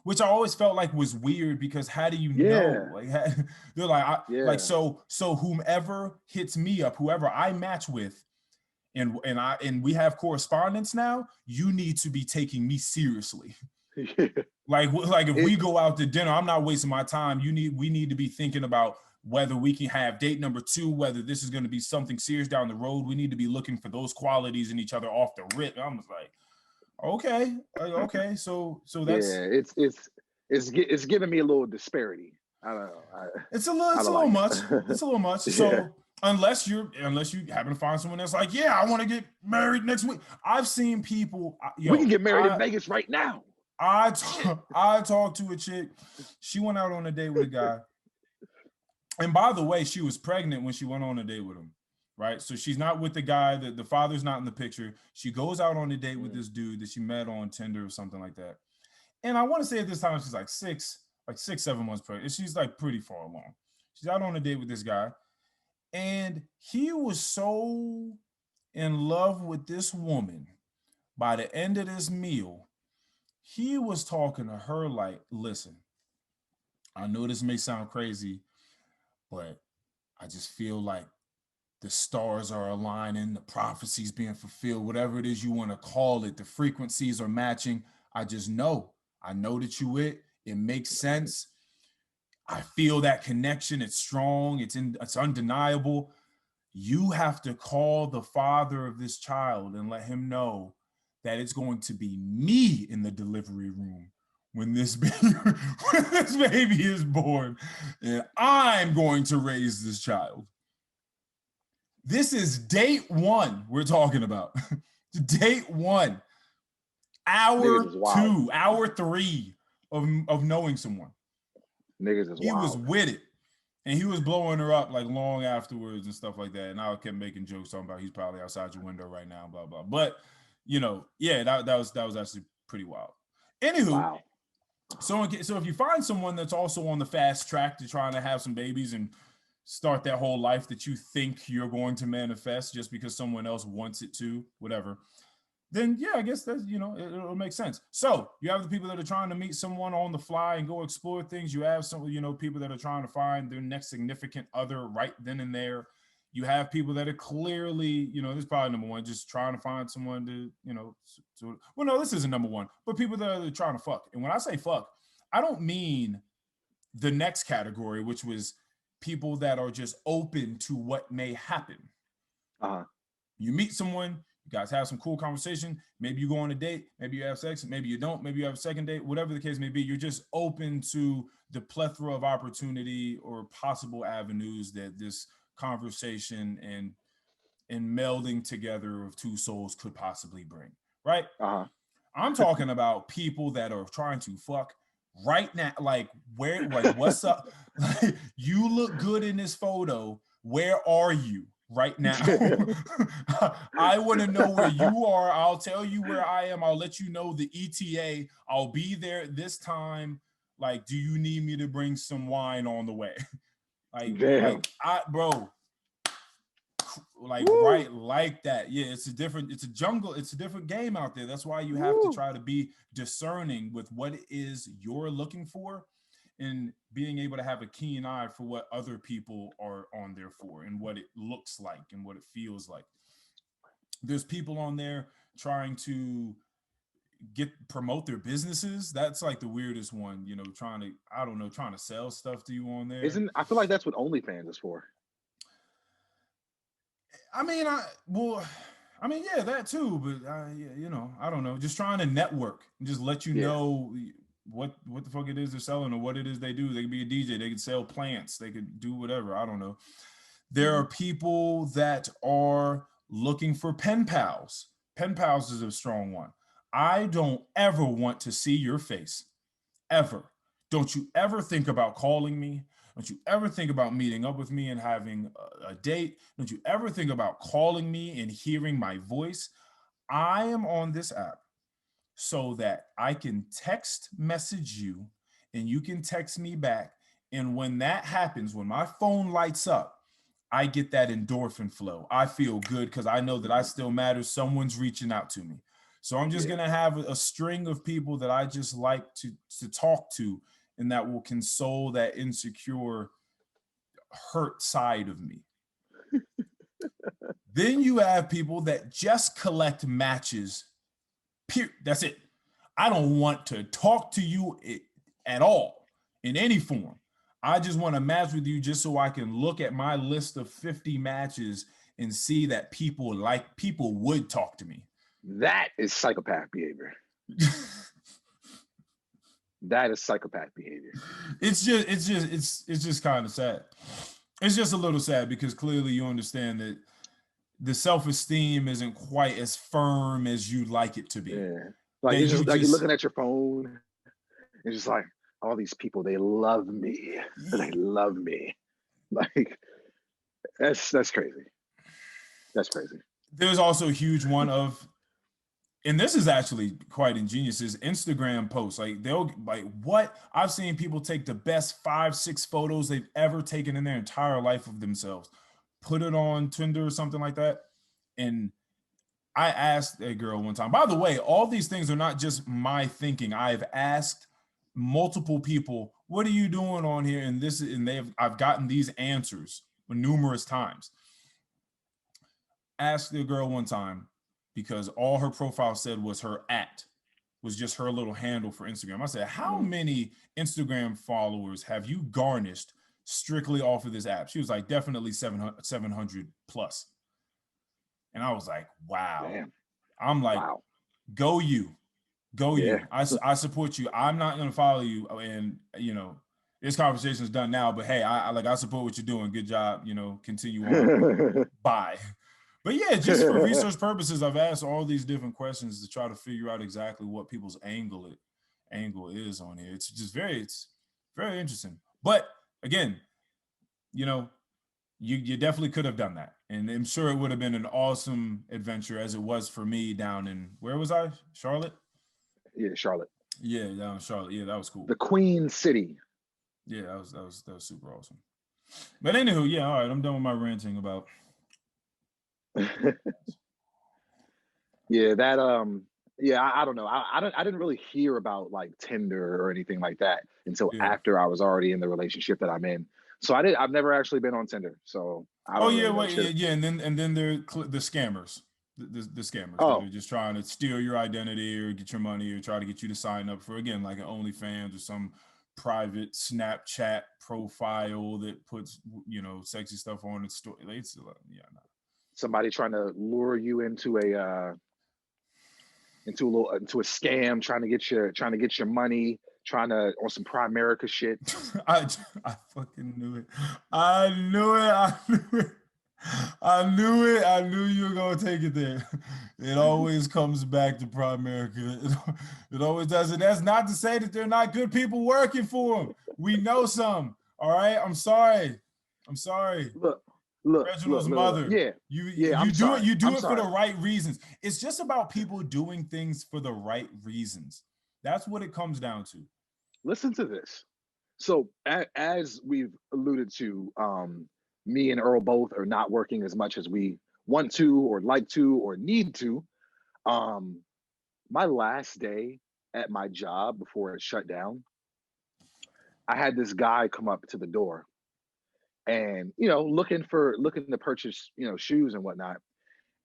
Which I always felt like was weird, because how do you know? Like they're like, so whomever hits me up, whoever I match with, and we have correspondence now, you need to be taking me seriously. Like if we go out to dinner, I'm not wasting my time. We need to be thinking about whether we can have date number 2, whether this is going to be something serious down the road. We need to be looking for those qualities in each other off the rip. I'm just like, okay, so that's it's giving me a little disparity. I don't know. It's a little much. It's a little much. So unless you happen to find someone that's like, yeah, I want to get married next week. I've seen people. We can get married in Vegas right now. I talked to a chick. She went out on a date with a guy, and by the way, she was pregnant when she went on a date with him. Right. So she's not with the guy, the father's not in the picture. She goes out on a date with this dude that she met on Tinder or something like that. And I want to say at this time, she's like 6-7 months pregnant. She's like pretty far along. She's out on a date with this guy. And he was so in love with this woman. By the end of this meal, he was talking to her like, listen, I know this may sound crazy, but I just feel like the stars are aligning, the prophecies being fulfilled, whatever it is you want to call it, the frequencies are matching. I just know. I know that you it. It makes sense. I feel that connection. It's strong. It's undeniable. You have to call the father of this child and let him know that it's going to be me in the delivery room when this baby is born, and I'm going to raise this child. This is date one we're talking about. Date one. Hour 2, hour 3 of knowing someone. Niggas is he wild. Was with it. And he was blowing her up like long afterwards and stuff like that. And I kept making jokes talking about he's probably outside your window right now, blah, blah. But, you know, yeah, that was actually pretty wild. Anywho, wow. So if you find someone that's also on the fast track to trying to have some babies and start that whole life that you think you're going to manifest just because someone else wants it to, whatever, then yeah, I guess that's, you know, it'll make sense. So you have the people that are trying to meet someone on the fly and go explore things. You have some, you know, people that are trying to find their next significant other right then and there. You have people that are clearly, you know, this is probably number one, just trying to find someone to, you know, well, no, this isn't number one, but people that are trying to fuck. And when I say fuck, I don't mean the next category, which was people that are just open to what may happen. You meet someone, you guys have some cool conversation. Maybe you go on a date, maybe you have sex, maybe you don't, maybe you have a second date, whatever the case may be. You're just open to the plethora of opportunity or possible avenues that this conversation and melding together of two souls could possibly bring, right? I'm talking about people that are trying to fuck right now. Like, what's up? Like, you look good in this photo. Where are you right now? I want to know where you are. I'll tell you where I am. I'll let you know the ETA. I'll be there this time. Like, do you need me to bring some wine on the way? Bro, like, woo. Right, like that. Yeah, it's a different game out there. That's why you have to try to be discerning with what it is you're looking for and being able to have a keen eye for what other people are on there for and what it looks like and what it feels like. There's people on there trying to promote their businesses. That's like the weirdest one, you know, trying to sell stuff to you on there. I feel like that's what OnlyFans is for. I mean, yeah, that too, but you know, I don't know, just trying to network and just let you know what the fuck it is they're selling or what it is they do. They could be a DJ, they could sell plants, they could do whatever, I don't know. There are people that are looking for pen pals. Pen pals is a strong one. I don't ever want to see your face, ever. Don't you ever think about calling me. Don't you ever think about meeting up with me and having a date. Don't you ever think about calling me and hearing my voice. I am on this app so that I can text message you and you can text me back. And when that happens, when my phone lights up, I get that endorphin flow. I feel good because I know that I still matter. Someone's reaching out to me. So I'm just going to have a string of people that I just like to talk to and that will console that insecure, hurt side of me. Then you have people that just collect matches. That's it. I don't want to talk to you at all in any form. I just want to match with you just so I can look at my list of 50 matches and see that people would talk to me. That is psychopath behavior. That is psychopath behavior. It's just kind of sad. It's just a little sad because clearly you understand that the self-esteem isn't quite as firm as you'd like it to be. Yeah. Like you're looking at your phone and just like, all these people, they love me. They love me. Like, that's crazy. That's crazy. There's also a huge one of, and this is actually quite ingenious, is Instagram posts. Like what? I've seen people take the best 5-6 photos they've ever taken in their entire life of themselves, put it on Tinder or something like that. And I asked a girl one time, by the way, all these things are not just my thinking. I've asked multiple people what are you doing on here? And I've gotten these answers numerous times. Asked the girl one time because all her profile said was her was just her little handle for Instagram. I said, how many Instagram followers have you garnished strictly off of this app? She was like, definitely 700 plus. And I was like, wow. Damn. I'm like, wow. Go you. I support you. I'm not going to follow you. And, this conversation is done now, but hey, I support what you're doing. Good job. Continue on. Bye. But yeah, just for research purposes, I've asked all these different questions to try to figure out exactly what people's angle is on here. It's very interesting. But again, you definitely could have done that. And I'm sure it would have been an awesome adventure as it was for me down in, where was I? Charlotte? Yeah, Charlotte. Yeah, down in Charlotte. Yeah, that was cool. The Queen City. Yeah, that was super awesome. But anywho, yeah, all right, I'm done with my ranting about yeah, that I don't know. I didn't really hear about like Tinder or anything like that until after I was already in the relationship that I'm in. So I've never actually been on Tinder. So I don't and then there the scammers. The scammers that are just trying to steal your identity or get your money or try to get you to sign up for, again, like an OnlyFans or some private Snapchat profile that puts sexy stuff on its story. Somebody trying to lure you into a scam, trying to get your money, on some Primerica shit. I fucking knew it. I knew you were gonna take it there. It always comes back to Primerica. It always does. And that's not to say that they're not good people working for them. We know some. All right. I'm sorry. Look, Reginald's mother. Yeah. You do it for the right reasons. It's just about people doing things for the right reasons. That's what it comes down to. Listen to this. So as we've alluded to, me and Earl both are not working as much as we want to or like to or need to. My last day at my job before it shut down, I had this guy come up to the door and, looking to purchase, shoes and whatnot.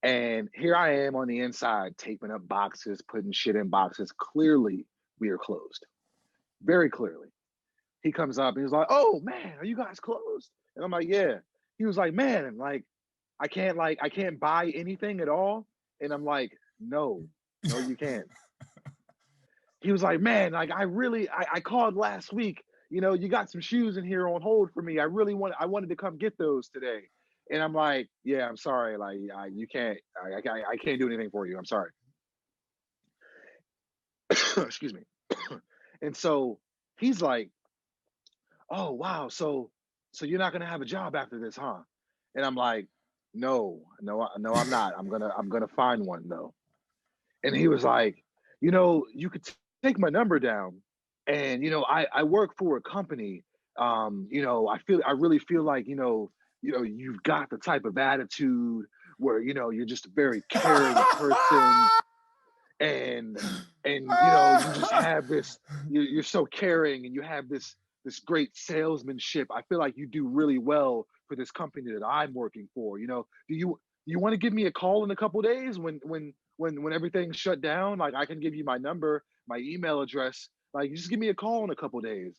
And here I am on the inside, taping up boxes, putting shit in boxes. Clearly, we are closed. Very clearly. He comes up and he's like, "Oh man, are you guys closed?" And I'm like, "Yeah." He was like, "Man, like, I can't buy anything at all." And I'm like, "No, you can't." He was like, "Man, like, I called last week. You got some shoes in here on hold for me. I wanted to come get those today." And I'm like, "Yeah, I'm sorry. Like, you can't. I can't do anything for you. I'm sorry." Excuse me. And so he's like, "Oh wow, so you're not gonna have a job after this, huh?" And I'm like, "No, I'm not. I'm gonna find one though." And he was like, "You could take my number down, and I work for a company. I really feel like you've got the type of attitude where you're just a very caring person." And you just have this, you're so caring and you have this great salesmanship. I feel like you do really well for this company that I'm working for. Do you want to give me a call in a couple days when everything's shut down? Like, I can give you my number, my email address. Like, just give me a call in a couple days.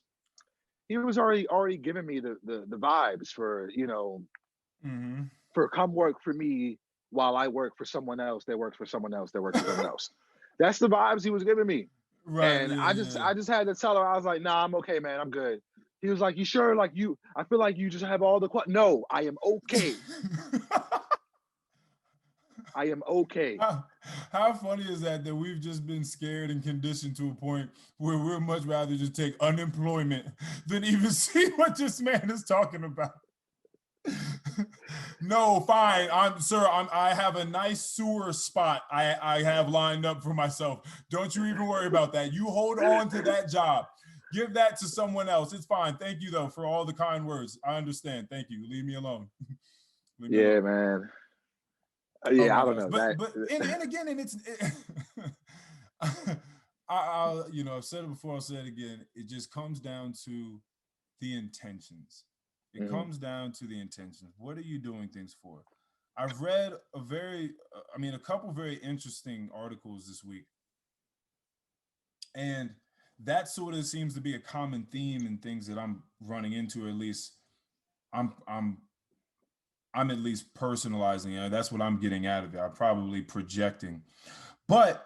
He was already giving me the vibes for for come work for me while I work for someone else that works for someone else that works for someone else. That's the vibes he was giving me. Right. And I just had to tell her, I was like, "Nah, I'm okay, man. I'm good." He was like, "You sure? Like, I feel like you just have all the no, I am okay." I am okay. How funny is that we've just been scared and conditioned to a point where we'd much rather just take unemployment than even see what this man is talking about. No, fine. I have a nice sewer spot I have lined up for myself. Don't you even worry about that. You hold on to that job. Give that to someone else. It's fine. Thank you, though, for all the kind words. I understand. Thank you. Leave me alone. Man. Yeah, I don't know. But and again, and it's I've said it before, I'll say it again. It just comes down to the intentions. It comes down to the intentions. What are you doing things for? I've read a couple very interesting articles this week. And that sort of seems to be a common theme in things that I'm running into, or at least I'm at least personalizing it. That's what I'm getting out of it. I'm probably projecting. But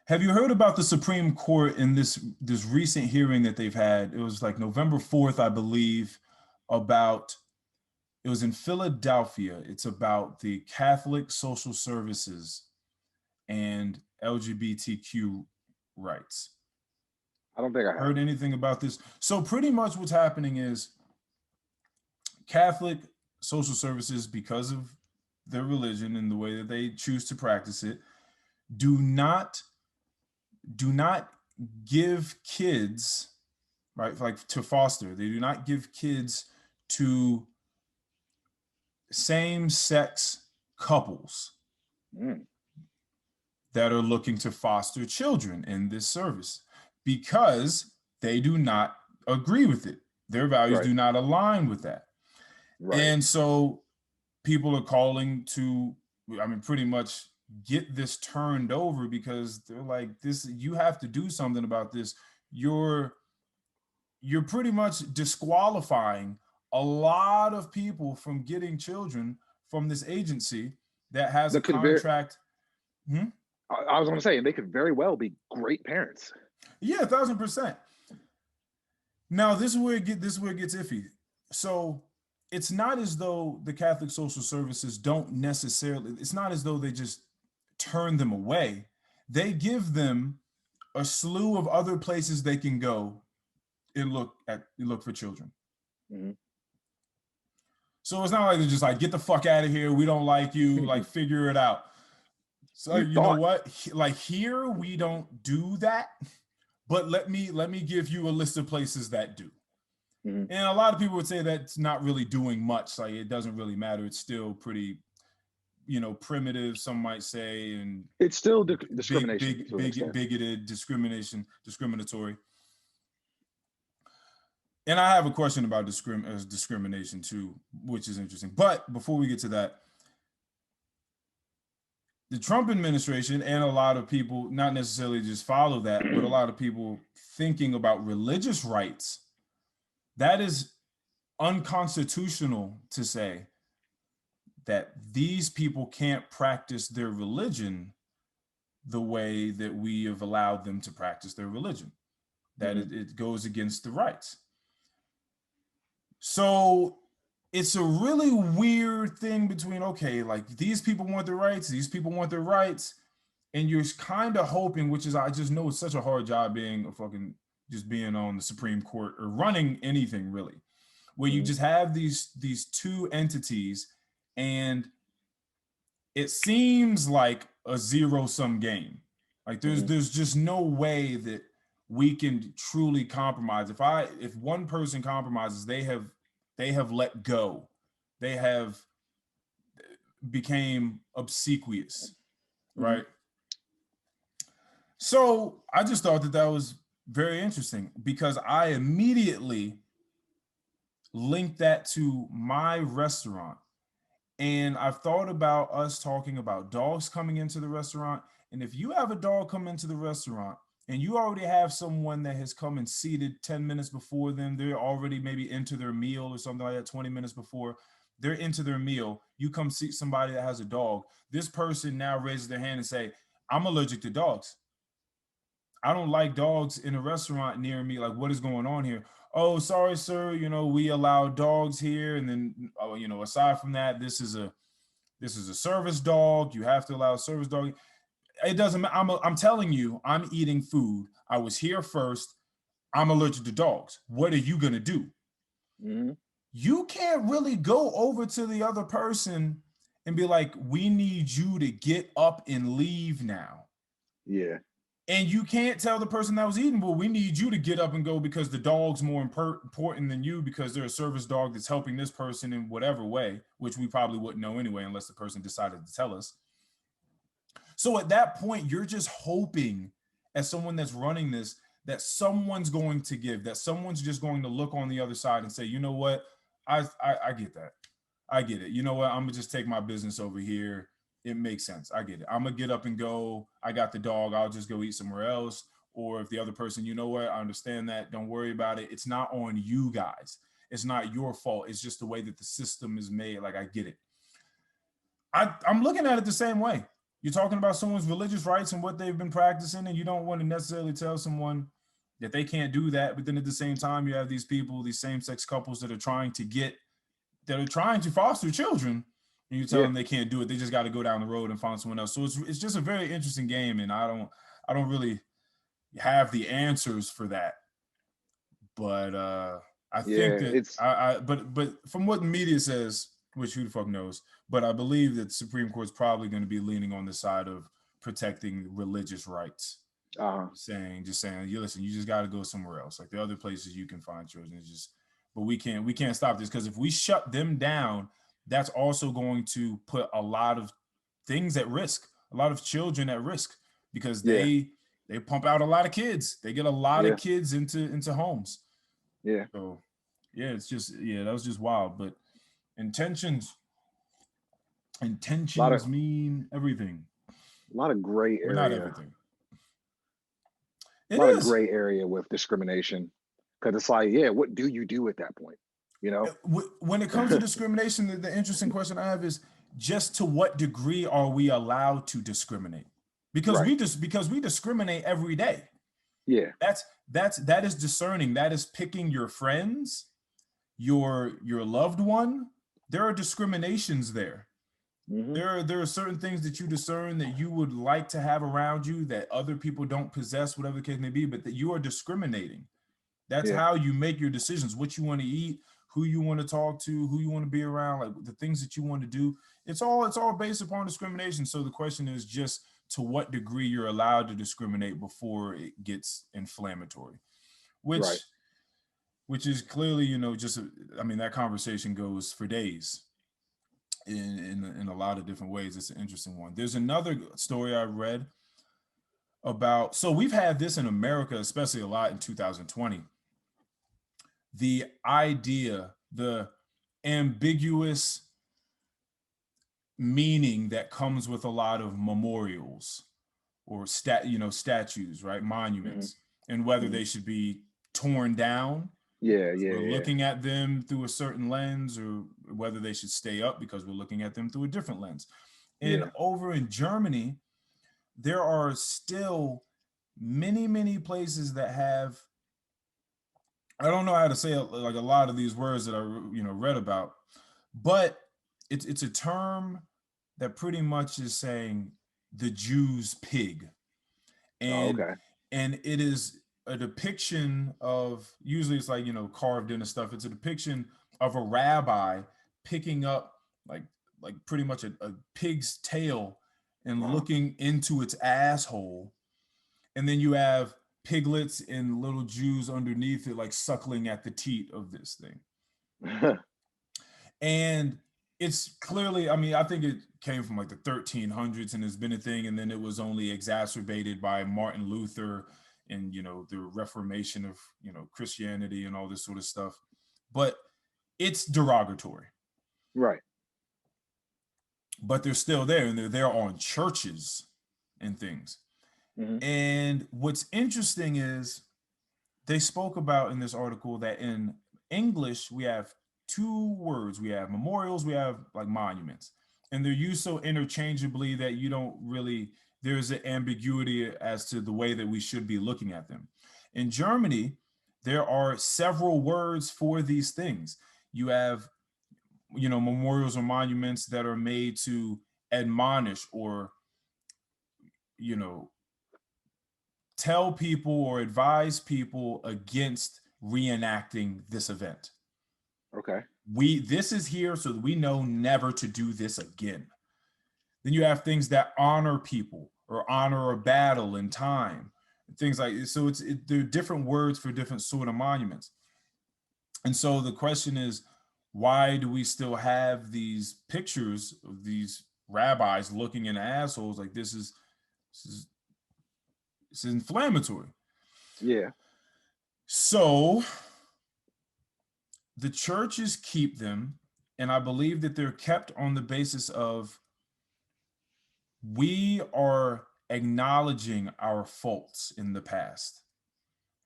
have you heard about the Supreme Court in this recent hearing that they've had? It was like November 4th, I believe, it was in Philadelphia. It's about the Catholic social services and LGBTQ rights. I don't think I heard anything about this. So pretty much what's happening is Catholic social services, because of their religion and the way that they choose to practice it, do not give kids, right, like to foster. They do not give kids to same-sex couples that are looking to foster children in this service because they do not agree with it. Their values do not align with that. And so people are calling to, pretty much get this turned over because they're like, this, you have to do something about this. You're pretty much disqualifying a lot of people from getting children from this agency that has a contract. I was going to say, they could very well be great parents. Yeah, 1,000%. Now, this is where it gets iffy. So it's not as though the Catholic social services don't necessarily, it's not as though they just turn them away. They give them a slew of other places they can go and look for children. So it's not like they're just like, get the fuck out of here. We don't like you. Like, figure it out. So you know what? Like, here we don't do that, but let me give you a list of places that do. And a lot of people would say that's not really doing much. Like, it doesn't really matter. It's still pretty, primitive, some might say, and it's still discrimination, bigoted, discriminatory. And I have a question about discrimination too, which is interesting. But before we get to that, the Trump administration and a lot of people, not necessarily just follow that, but a lot of people thinking about religious rights, that is unconstitutional to say that these people can't practice their religion the way that we have allowed them to practice their religion, that it goes against the rights. So it's a really weird thing between, okay, like these people want their rights, these people want their rights, and you're kind of hoping, which is, I just know it's such a hard job being on the Supreme Court or running anything really, where you just have these two entities and it seems like a zero-sum game. Like there's just no way that we can truly compromise. If one person compromises, they have let go. They have became obsequious, right? So I just thought that was very interesting because I immediately linked that to my restaurant. And I've thought about us talking about dogs coming into the restaurant. And if you have a dog come into the restaurant and you already have someone that has come and seated 10 minutes before them, they're already maybe into their meal or something like that, 20 minutes before they're into their meal, you come see somebody that has a dog. This person now raises their hand and say, I'm allergic to dogs. I don't like dogs in a restaurant near me. Like, what is going on here? Oh, sorry, sir. We allow dogs here. And then, aside from that, this is a service dog. You have to allow a service dog. It doesn't matter. I'm telling you, I'm eating food. I was here first. I'm allergic to dogs. What are you going to do? You can't really go over to the other person and be like, we need you to get up and leave now. Yeah. And you can't tell the person that was eating, well, we need you to get up and go because the dog's more important than you because they're a service dog that's helping this person in whatever way, which we probably wouldn't know anyway unless the person decided to tell us. So at that point, you're just hoping, as someone that's running this, that someone's going to give, that someone's just going to look on the other side and say, you know what, I get that. I get it. You know what, I'm gonna just take my business over here. It makes sense. I get it. I'm gonna get up and go. I got the dog. I'll just go eat somewhere else. Or if the other person, you know what, I understand that. Don't worry about it. It's not on you guys. It's not your fault. It's just the way that the system is made. Like, I get it. I'm looking at it the same way. You're talking about someone's religious rights and what they've been practicing, and you don't want to necessarily tell someone that they can't do that. But then at the same time, you have these people, these same-sex couples that are trying to foster children, and you tell them they can't do it. They just got to go down the road and find someone else. So it's just a very interesting game, and I don't really have the answers for that. But I think that but from what the media says, which who the fuck knows, but I believe that the Supreme Court's probably going to be leaning on the side of protecting religious rights. Saying, you listen, you just got to go somewhere else. Like, the other places you can find children, but we can't stop this, because if we shut them down, that's also going to put a lot of things at risk, a lot of children at risk, because they pump out a lot of kids. They get a lot of kids into homes. Yeah. So it's just, that was just wild. But intentions mean everything. A lot of gray area. We're not everything. A lot of gray area with discrimination, because it's like, what do you do at that point? You know, when it comes to discrimination, the interesting question I have is just to what degree are we allowed to discriminate? Because we discriminate every day. Yeah, that is discerning. That is picking your friends, your loved one. There are discriminations there. Mm-hmm. There are certain things that you discern that you would like to have around you that other people don't possess, whatever the case may be, but that you are discriminating. That's how you make your decisions, what you want to eat, who you want to talk to, who you want to be around, like the things that you want to do. It's all based upon discrimination. So the question is just to what degree you're allowed to discriminate before it gets inflammatory, which is clearly, that conversation goes for days. In a lot of different ways. It's an interesting one. There's another story I read about, so we've had this in America, especially a lot in 2020. The idea, the ambiguous meaning that comes with a lot of memorials or statues, right? Monuments, and whether they should be torn down. We're looking at them through a certain lens, or whether they should stay up because we're looking at them through a different lens. And over in Germany, there are still many, many places that have, I don't know how to say it, like a lot of these words that I read about, but it's a term that pretty much is saying the Jew's pig. And and it is a depiction of, usually it's like, carved into stuff. It's a depiction of a rabbi picking up like pretty much a pig's tail and looking into its asshole. And then you have piglets and little Jews underneath it, like suckling at the teat of this thing. And it's clearly, I think it came from like the 1300s and has been a thing. And then it was only exacerbated by Martin Luther and, the Reformation of, Christianity and all this sort of stuff. But it's derogatory. Right. But they're still there, and they're there on churches and things. Mm-hmm. And what's interesting is they spoke about in this article that in English, we have two words. We have memorials, we have like monuments. And they're used so interchangeably that you don't really, there's an ambiguity as to the way that we should be looking at them. In Germany, there are several words for these things. You have, memorials or monuments that are made to admonish or, tell people or advise people against reenacting this event. Okay. This is here so that we know never to do this again. Then you have things that honor people or honor a battle in time, things like this. So there are different words for different sort of monuments. And so the question is, why do we still have these pictures of these rabbis looking in assholes. Like this is inflammatory. Yeah. So the churches keep them, and I believe that they're kept on the basis of we are acknowledging our faults in the past.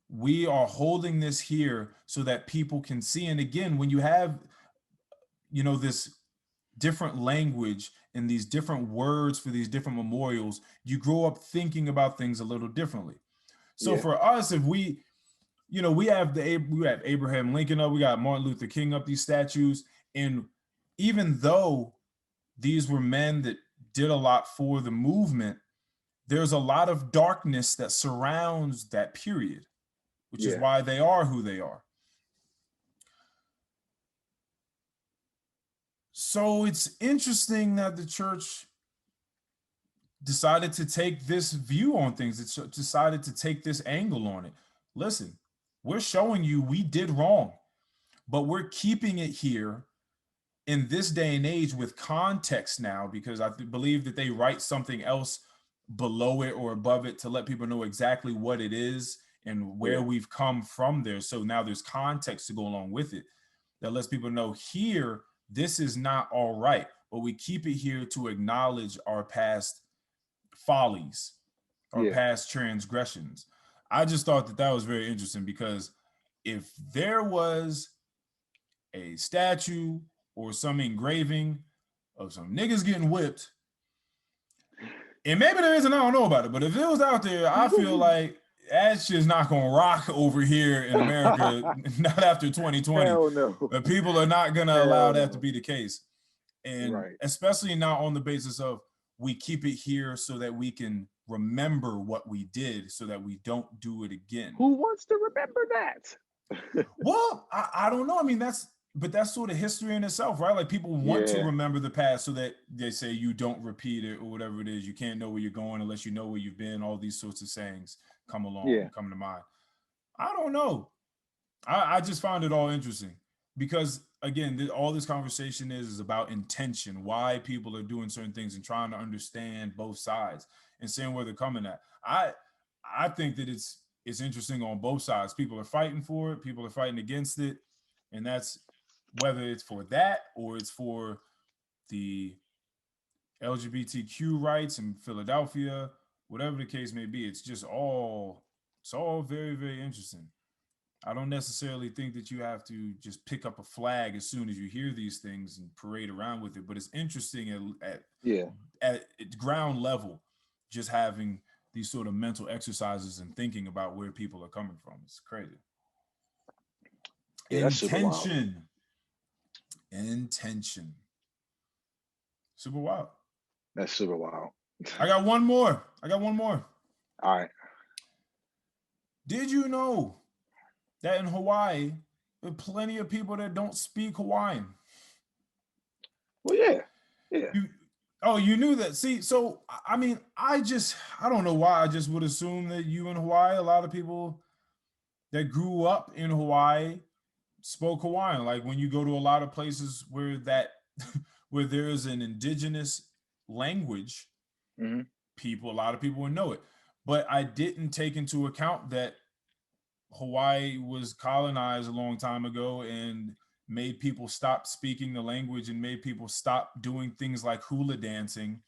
We are holding this here so that people can see. And again, when you have, this different language and these different words for these different memorials, you grow up thinking about things a little differently. So for us, if we have Abraham Lincoln up, we got Martin Luther King up, these statues, and even though these were men that did a lot for the movement, there's a lot of darkness that surrounds that period, which is why they are who they are. So it's interesting that the church decided to take this view on things. It decided to take this angle on it. Listen, we're showing you we did wrong, but we're keeping it here in this day and age with context now, because I believe that they write something else below it or above it to let people know exactly what it is and where we've come from there. So now there's context to go along with it that lets people know here, this is not all right, but we keep it here to acknowledge our past follies, our past transgressions. I just thought that was very interesting, because if there was a statue or some engraving of some niggas getting whipped, and maybe there isn't, I don't know about it, but if it was out there, I feel like that shit's not gonna rock over here in America, not after 2020. Hell no. But people are not gonna allow that to be the case. And especially not on the basis of we keep it here so that we can remember what we did so that we don't do it again. Who wants to remember that? Well, I don't know. I mean, that's sort of history in itself, right? Like people want to remember the past so that they say you don't repeat it or whatever it is. You can't know where you're going unless you know where you've been. All these sorts of sayings come along, come to mind. I don't know. I just found it all interesting because, again, all this conversation is about intention, why people are doing certain things and trying to understand both sides and seeing where they're coming at. I think that it's interesting on both sides. People are fighting for it. People are fighting against it. And that's whether it's for that or it's for the LGBTQ rights in Philadelphia, whatever the case may be. It's all very, very interesting. I don't necessarily think that you have to just pick up a flag as soon as you hear these things and parade around with it, but it's interesting at ground level, just having these sort of mental exercises and thinking about where people are coming from. It's crazy. Yeah, Intention. Super wild. That's super wild. I got one more. All right. Did you know that in Hawaii, there are plenty of people that don't speak Hawaiian? Well, yeah. You knew that. See, so, I mean, I don't know why. I just would assume that you in Hawaii, a lot of people that grew up in Hawaii spoke Hawaiian. Like when you go to a lot of places where where there is an indigenous language, a lot of people would know it. But I didn't take into account that Hawaii was colonized a long time ago and made people stop speaking the language and made people stop doing things like hula dancing,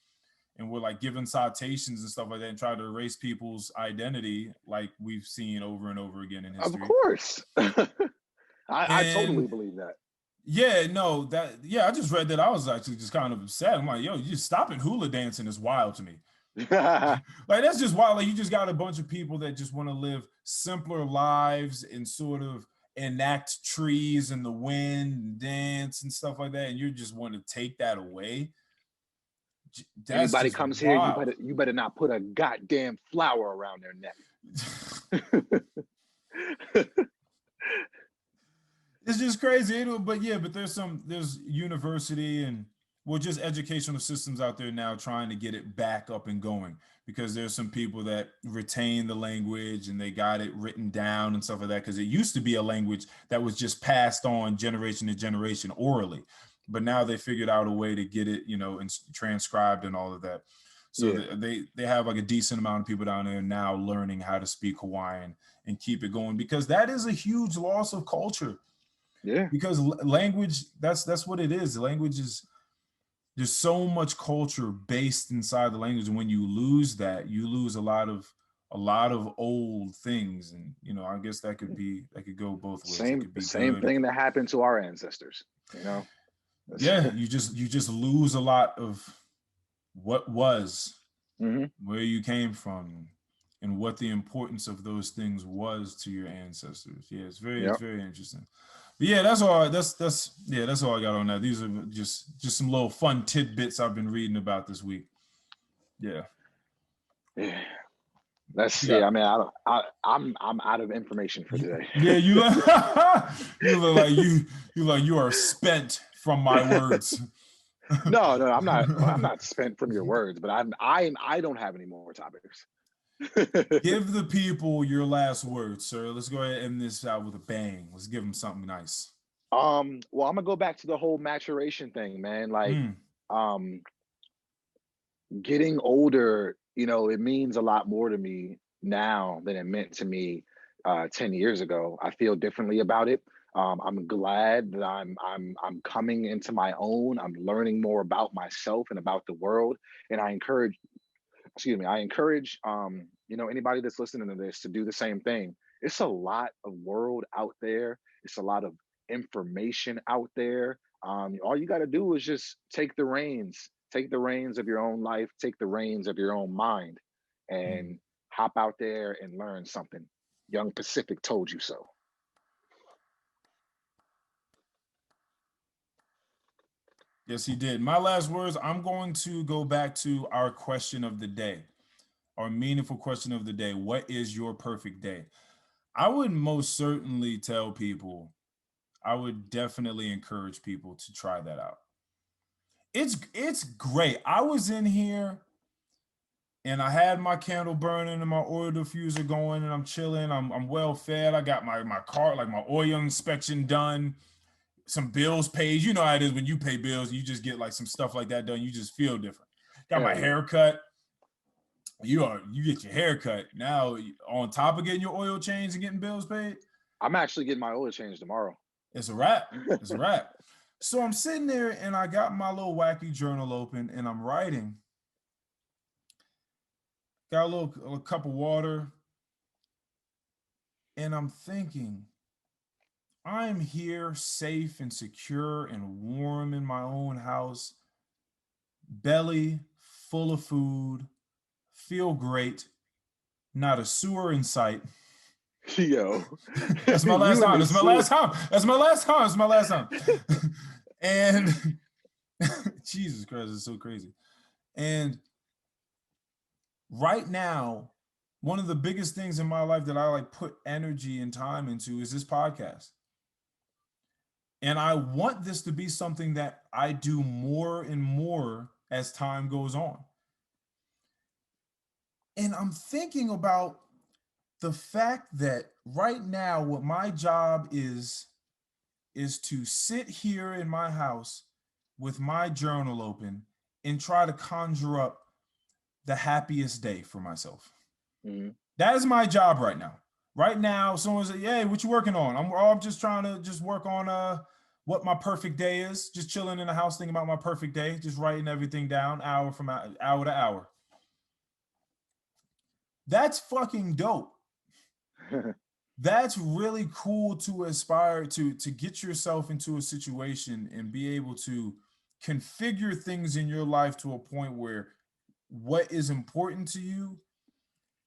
and were like given citations and stuff like that and try to erase people's identity, like we've seen over and over again in history. Of course. I totally believe that. Yeah, no, I just read that. I was actually just kind of upset. I'm like, yo, you just stopping hula dancing is wild to me. Like that's just wild. Like you just got a bunch of people that just want to live simpler lives and sort of enact trees in the wind and dance and stuff like that, and you just want to take that away. Anybody comes wild. Here, you better not put a goddamn flower around their neck. It's just crazy. But there's university and just educational systems out there now trying to get it back up and going, because there's some people that retain the language and they got it written down and stuff like that, because it used to be a language that was just passed on generation to generation orally. but now they figured out a way to get it, and transcribed and all of that. So they have like a decent amount of people down there now learning how to speak Hawaiian and keep it going, because that is a huge loss of culture. Yeah. Because language, that's what it is. The language is, there's so much culture based inside the language, and when you lose that, you lose a lot of old things. And I guess that could go both ways. Same thing that happened to our ancestors. Yeah, you just lose a lot of what was, where you came from, and what the importance of those things was to your ancestors. Yeah, it's very interesting. But yeah, that's all. That's all I got on that. These are just some little fun tidbits I've been reading about this week. Yeah. Yeah. I mean, I'm out of information for today. Yeah, you look like you are spent from my words. No, I'm not spent from your words, but I don't have any more topics. Give the people your last words, sir. Let's go ahead and end this out with a bang. Let's give them something nice. Well, I'm gonna go back to the whole maturation thing, man. Like, getting older, it means a lot more to me now than it meant to me 10 years ago. I feel differently about it. I'm glad that I'm coming into my own. I'm learning more about myself and about the world. And I encourage anybody that's listening to this to do the same thing. It's a lot of world out there. It's a lot of information out there. All you got to do is just take the reins of your own life, take the reins of your own mind, and hop out there and learn something. Young Pacific told you so. Yes, he did. My last words, I'm going to go back to our question of the day, our meaningful question of the day. What is your perfect day? I would most certainly tell people, I would definitely encourage people to try that out. It's great. I was in here and I had my candle burning and my oil diffuser going, and I'm chilling. I'm well fed. I got my car, like my oil inspection done. Some bills paid. You know how it is when you pay bills and you just get like some stuff like that done. You just feel different. Got my hair cut. You get your hair cut. Now, on top of getting your oil changed and getting bills paid, I'm actually getting my oil changed tomorrow. It's a wrap. It's a wrap. So I'm sitting there and I got my little wacky journal open and I'm writing. Got a cup of water. And I'm thinking, I'm here safe and secure and warm in my own house, belly full of food, feel great, not a sewer in sight. Yo. That's my last time. That's my last time. And Jesus Christ, it's so crazy. And right now, one of the biggest things in my life that I like put energy and time into is this podcast. And I want this to be something that I do more and more as time goes on. And I'm thinking about the fact that right now, what my job is to sit here in my house with my journal open and try to conjure up the happiest day for myself. Mm-hmm. That is my job right now. Right now, someone says, "Hey, what you working on?" I'm just trying to just work on what my perfect day is. Just chilling in the house, thinking about my perfect day, just writing everything down, hour to hour. That's fucking dope. That's really cool to aspire to get yourself into a situation and be able to configure things in your life to a point where what is important to you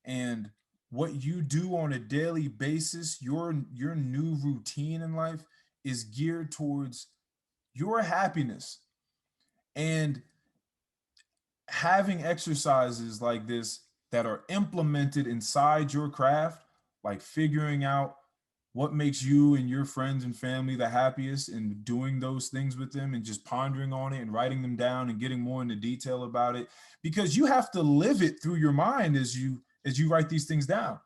and what you do on a daily basis, your new routine in life is geared towards your happiness. And having exercises like this that are implemented inside your craft, like figuring out what makes you and your friends and family the happiest and doing those things with them and just pondering on it and writing them down and getting more into detail about it, because you have to live it through your mind as you write these things down.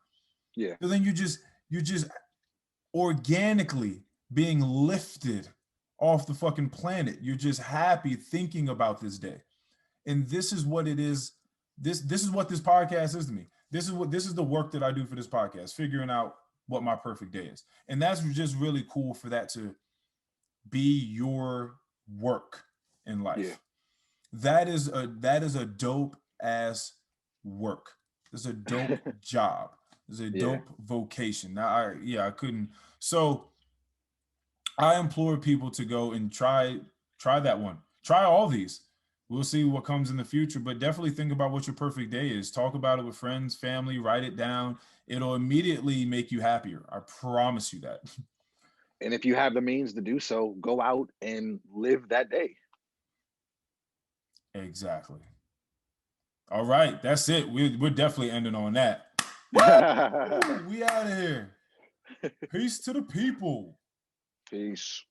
Yeah. So then you're just organically being lifted off the fucking planet. You're just happy thinking about this day. And this is what it is. This is what this podcast is to me. This is the work that I do for this podcast, figuring out what my perfect day is. And that's just really cool for that to be your work in life. Yeah. That is a dope ass work. It's a dope job. It's a dope vocation. Now I couldn't. So I implore people to go and try that one. Try all these. We'll see what comes in the future, but definitely think about what your perfect day is. Talk about it with friends, family, write it down. It'll immediately make you happier. I promise you that. And if you have the means to do so, go out and live that day. Exactly. All right, that's it. We're definitely ending on that. We out of here. Peace to the people. Peace.